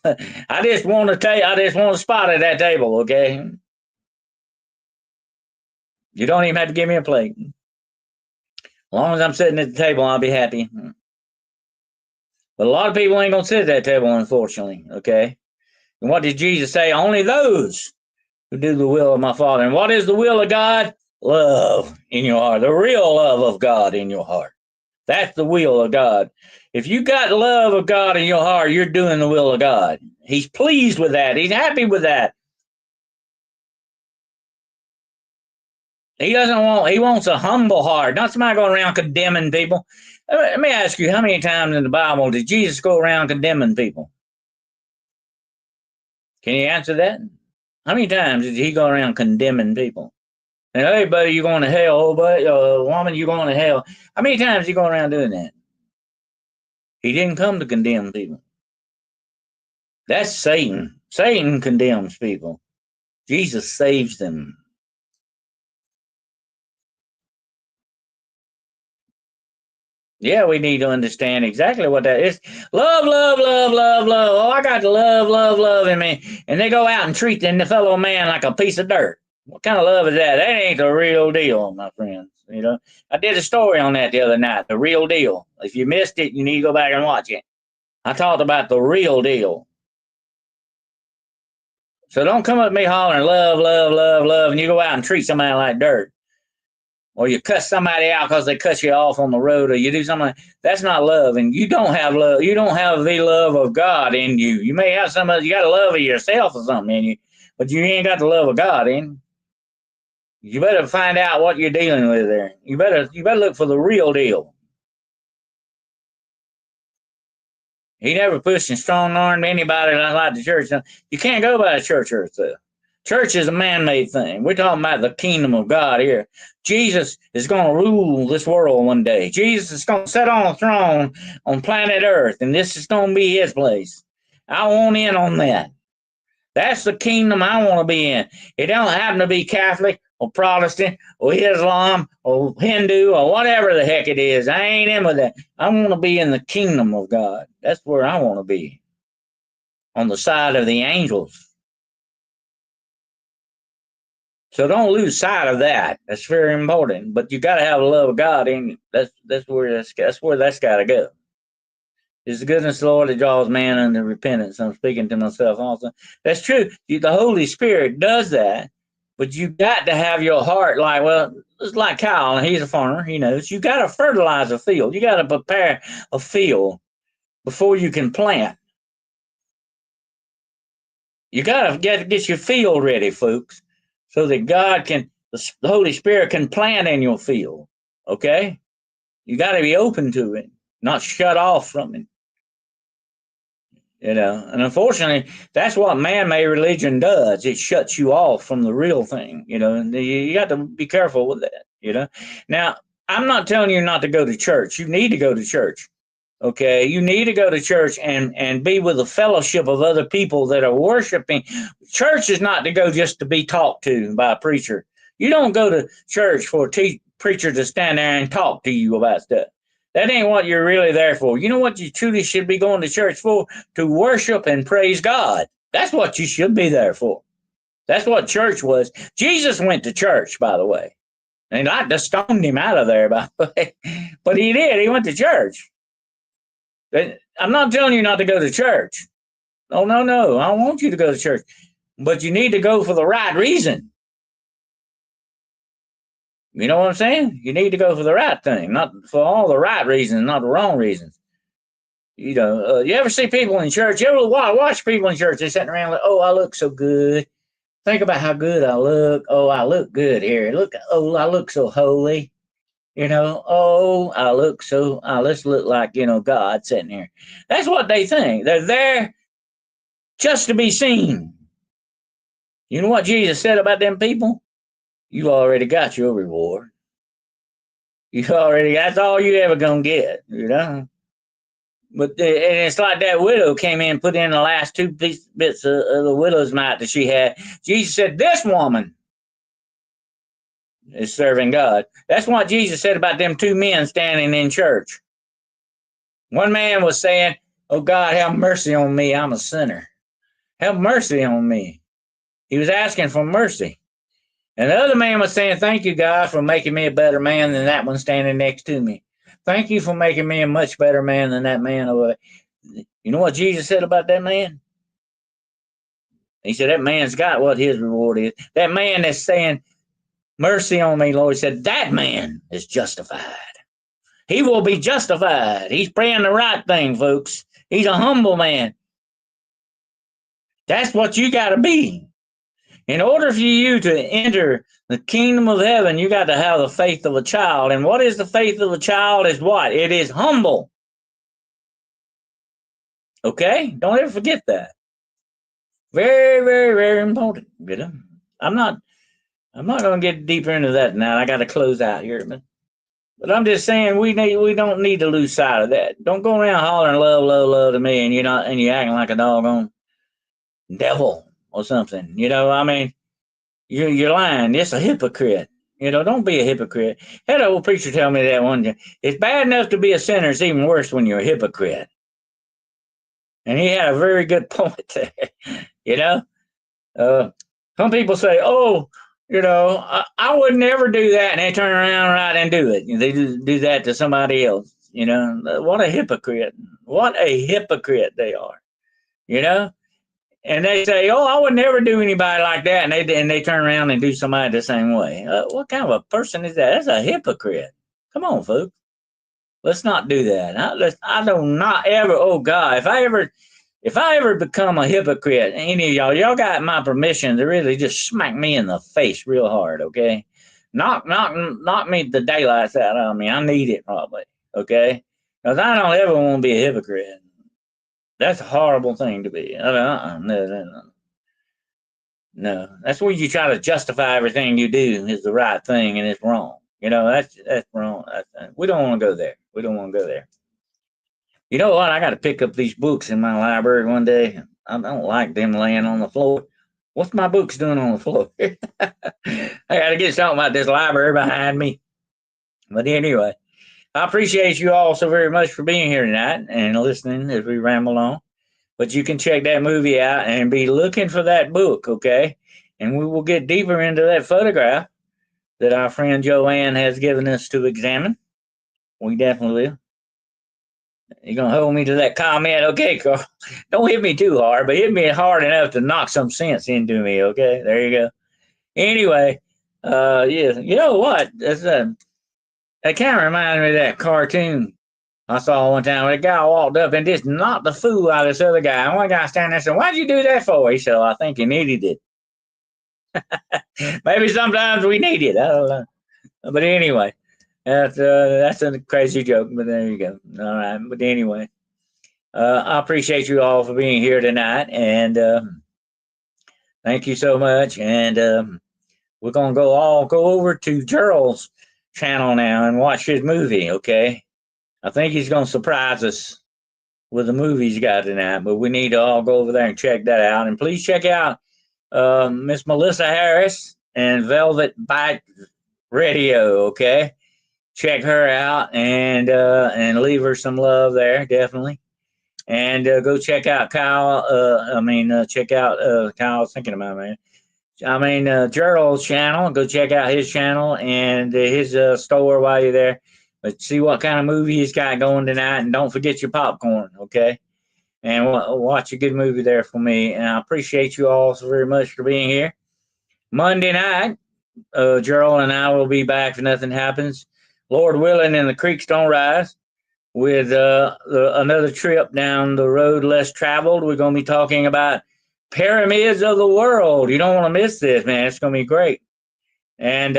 [SPEAKER 2] I just want a spot at that table, okay? You don't even have to give me a plate. As long as I'm sitting at the table, I'll be happy. But a lot of people ain't gonna sit at that table, unfortunately, okay? And what did Jesus say? Only those who do the will of my Father. And what is the will of God? Love in your heart. The real love of God in your heart. That's the will of God. If you got the love of God in your heart, you're doing the will of God. He's pleased with that. He's happy with that. He wants a humble heart, not somebody going around condemning people. Let me ask you, how many times in the Bible did Jesus go around condemning people? Can you answer that? How many times did he go around condemning people? And hey, buddy, you're going to hell. Oh, buddy, woman, you're going to hell. How many times did he go around doing that? He didn't come to condemn people. That's Satan. Satan condemns people. Jesus saves them. Yeah, we need to understand exactly what that is. Love, love, love, love, love. Oh, I got to love, love, love in me. And they go out and treat the fellow man like a piece of dirt. What kind of love is that? That ain't the real deal, my friends. You know, I did a story on that the other night, the real deal. If you missed it, you need to go back and watch it. I talked about the real deal. So don't come up to me hollering love, love, love, love, and you go out and treat somebody like dirt. Or you cuss somebody out because they cut you off on the road, or you do something like, that's not love. And you don't have love. You don't have the love of God in you. You may have you got a love of yourself or something in you, but you ain't got the love of God in you. You better find out what you're dealing with there. You better look for the real deal. He never pushed and strong armed anybody like the church. You can't go by the church earth though. Church is a man-made thing. We're talking about the kingdom of God here. Jesus is going to rule this world one day. Jesus is going to sit on a throne on planet Earth, and this is going to be his place. I want in on that. That's the kingdom I want to be in. It don't happen to be Catholic or Protestant or Islam or Hindu or whatever the heck it is. I ain't in with that. I want to be in the kingdom of God. That's where I want to be. On the side of the angels. So don't lose sight of that. That's very important. But you got to have the love of God in you. That's where that's got to go. It's the goodness of the Lord that draws man unto repentance. I'm speaking to myself also. That's true. The Holy Spirit does that, but you got to have your heart like, well, it's like Kyle, and he's a farmer. He knows you got to fertilize a field. You got to prepare a field before you can plant. You got to get your field ready, folks, so that the Holy Spirit can plant in your field. Okay? You got to be open to it, not shut off from it. You know, and unfortunately, that's what man-made religion does. It shuts you off from the real thing. You know, and you got to be careful with that. You know, now I'm not telling you not to go to church. You need to go to church. Okay, you need to go to church and be with a fellowship of other people that are worshiping. Church is not to go just to be talked to by a preacher. You don't go to church for a preacher to stand there and talk to you about stuff. That ain't what you're really there for. You know what you truly should be going to church for? To worship and praise God. That's what you should be there for. That's what church was. Jesus went to church, by the way. And I just stoned him out of there, by the way. But he did. He went to church. I'm not telling you not to go to church. Oh, no. I don't want you to go to church. But you need to go for the right reason. You know what I'm saying? You need to go for the right thing, not for all the right reasons, not the wrong reasons. You ever see people in church? You ever watch people in church? They're sitting around like, oh, I look so good. Think about how good I look. Oh, I look good here. I look so holy. Oh, I look so, let's look like, God sitting here. That's what they think. They're there just to be seen. You know what Jesus said about them people? You already got your reward. That's all you ever gonna get, But and it's like that widow came in and put in the last two bits of the widow's mite that she had. Jesus said, this woman is serving God. That's what Jesus said about them two men standing in church. One man was saying, oh God, have mercy on me. I'm a sinner. Have mercy on me. He was asking for mercy. And the other man was saying, thank you, God, for making me a better man than that one standing next to me. Thank you for making me a much better man than that man over there. You know what Jesus said about that man? He said, that man's got what his reward is. That man that's saying, mercy on me, Lord, he said, that man is justified. He will be justified. He's praying the right thing, folks. He's a humble man. That's what you got to be. In order for you to enter the kingdom of heaven, you got to have the faith of a child. And what is the faith of a child is what? It is humble. Okay? Don't ever forget that. Very, very, very important. I'm not going to get deeper into that now. I got to close out here, but I'm just saying we don't need to lose sight of that. Don't go around hollering love, love, love to me, and you're acting like a doggone devil or something. You're lying. It's a hypocrite. Don't be a hypocrite. Had an old preacher tell me that one day. It's bad enough to be a sinner. It's even worse when you're a hypocrite. And he had a very good point there. Some people say, oh, I would never do that. And they turn around right and do it. They do that to somebody else. What a hypocrite. What a hypocrite they are. And they say, oh, I would never do anybody like that. And they turn around and do somebody the same way. What kind of a person is that? That's a hypocrite. Come on, folks. Let's not do that. I do not ever, oh God, if I ever become a hypocrite, any of y'all got my permission to really just smack me in the face real hard, okay? Knock me the daylights out of me. I need it probably, okay? Because I don't ever want to be a hypocrite. That's a horrible thing to be. No. That's where you try to justify everything you do is the right thing and it's wrong. That's wrong. We don't want to go there. We don't want to go there. You know what? I got to pick up these books in my library one day. I don't like them laying on the floor. What's my books doing on the floor? I got to get something about this library behind me. But anyway, I appreciate you all so very much for being here tonight and listening as we ramble on. But you can check that movie out and be looking for that book, okay? And we will get deeper into that photograph that our friend Joanne has given us to examine. We definitely will. You're going to hold me to that comment, okay, Carl? Don't hit me too hard, but hit me hard enough to knock some sense into me, okay? There you go. Anyway, yeah, you know what? That kind of reminded me of that cartoon I saw one time where a guy walked up and just knocked the fool out of this other guy. And one guy standing there said, why'd you do that for? He said, I think you needed it. Maybe sometimes we need it. I don't know. But anyway, that's a crazy joke, but there you go. All right. But anyway, I appreciate you all for being here tonight. And thank you so much. And we're going to go over to Gerald's channel now and watch his movie, okay? I think he's going to surprise us with the movie he's got tonight, but we need to all go over there and check that out. And please check out Miss Melissa Harris and Velvet Bite Radio, okay? Check her out and leave her some love there, definitely. And go check out Kyle. Check out Kyle's thinking about me. Gerald's channel. Go check out his channel and his store while you're there. But see what kind of movie he's got going tonight, and don't forget your popcorn, okay? And watch a good movie there for me. And I appreciate you all so very much for being here. Monday night, Gerald and I will be back if nothing happens. Lord willing and the creeks don't rise. with another trip down the road less traveled. We're going to be talking about pyramids of the world. You don't want to miss this, man. It's going to be great. And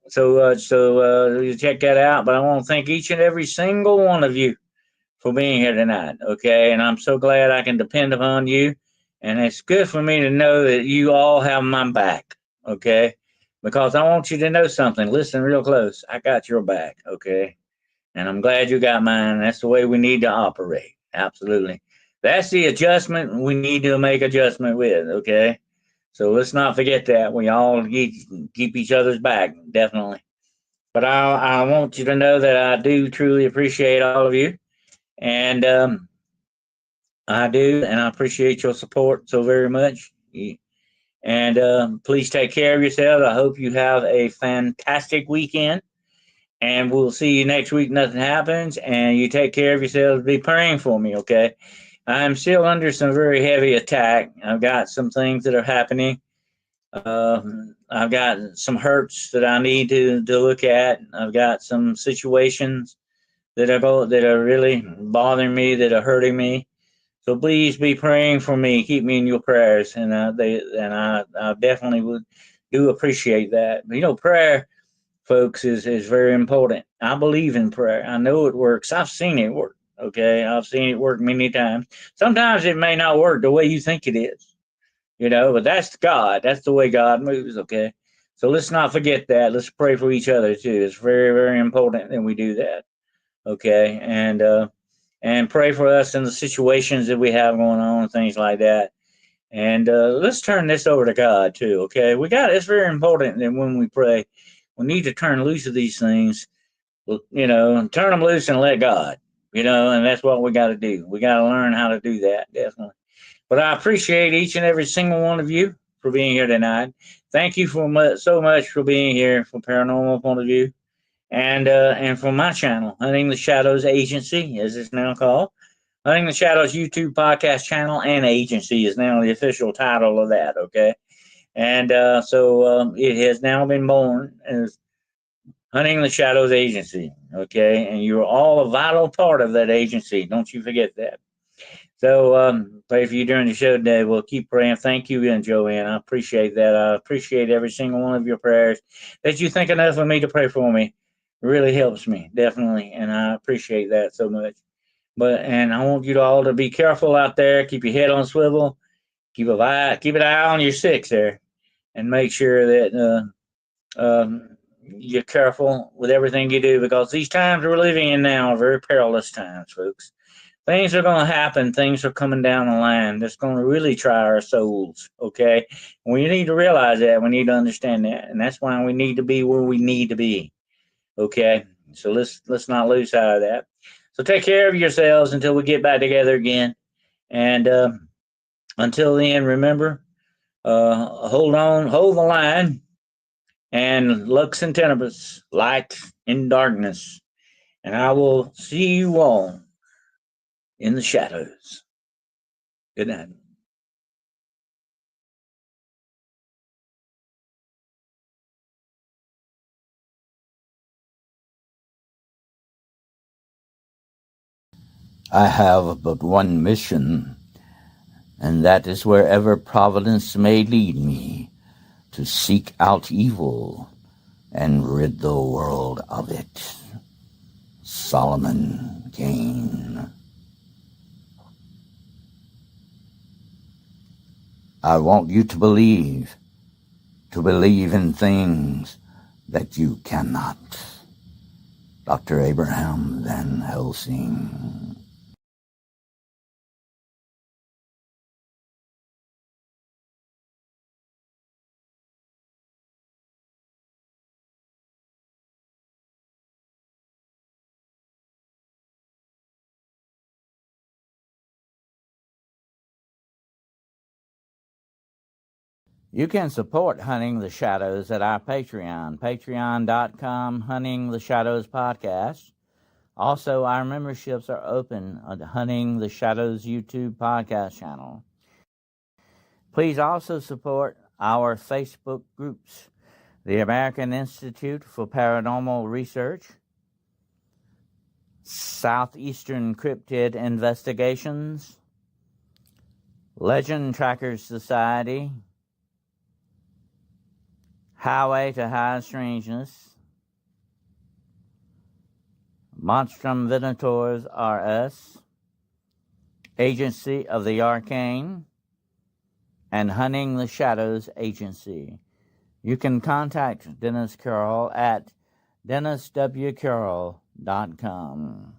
[SPEAKER 2] so you check that out. But I want to thank each and every single one of you for being here tonight. Okay, and I'm so glad I can depend upon you. And it's good for me to know that you all have my back. Okay, because I want you to know something. Listen real close. I got your back. Okay, and I'm glad you got mine. That's the way we need to operate. Absolutely. That's the adjustment we need to make adjustment with. Okay. So let's not forget that we all keep each other's back, definitely. But I want you to know that I do truly appreciate all of you, and I do, and I appreciate your support so very much. And please take care of yourselves. I hope you have a fantastic weekend, and we'll see you next week. Nothing happens, and you take care of yourselves. Be praying for me, okay? I'm still under some very heavy attack. I've got some things that are happening. I've got some hurts that I need to look at. I've got some situations that are really bothering me, that are hurting me. So please be praying for me. Keep me in your prayers, and I definitely would do appreciate that. But, prayer, folks, is very important. I believe in prayer. I know it works. I've seen it work. Okay, I've seen it work many times. Sometimes it may not work the way you think it is, but that's God. That's the way God moves. Okay, so let's not forget that. Let's pray for each other too. It's very, very important that we do that. Okay, and pray for us in the situations that we have going on and things like that. And let's turn this over to God too. Okay, it's very important that when we pray, we need to turn loose of these things. Turn them loose and let God. And that's what we got to do. We got to learn how to do that, definitely. But I appreciate each and every single one of you for being here tonight. Thank you so much for being here from Paranormal Point of View. And from my channel, Hunting the Shadows Agency, as it's now called. Hunting the Shadows YouTube podcast channel and agency is now the official title of that, okay? And so it has now been born as Hunting the Shadows Agency, okay? And you're all a vital part of that agency. Don't you forget that. So pray for you during the show today. We'll keep praying. Thank you again, Joanne. I appreciate that. I appreciate every single one of your prayers. That you think enough of me to pray for me really helps me, definitely. And I appreciate that so much. And I want you all to be careful out there. Keep your head on swivel. Keep an eye on your six there. And make sure that you're careful with everything you do, because these times we're living in now are very perilous times, folks. Things are going to happen. Things are coming down the line that's going to really try our souls, okay? We need to realize that. We need to understand that. And that's why we need to be where we need to be, okay? So let's not lose sight of that. So take care of yourselves until we get back together again. And until then, remember, hold the line, and lux in tenebris, light in darkness. And I will see you all in the shadows. Good night.
[SPEAKER 3] I have but one mission, and that is wherever Providence may lead me, to seek out evil and rid the world of it. Solomon Kane. I want you to believe in things that you cannot. Dr. Abraham Van Helsing. You can support Hunting the Shadows at our Patreon, patreon.com, Hunting the Shadows Podcast. Also, our memberships are open on the Hunting the Shadows YouTube podcast channel. Please also support our Facebook groups, the American Institute for Paranormal Research, Southeastern Cryptid Investigations, Legend Trackers Society, Highway to High Strangeness, Monstrum Venators R.Us, Agency of the Arcane, and Hunting the Shadows Agency. You can contact Dennis Carroll at denniswcarroll.com.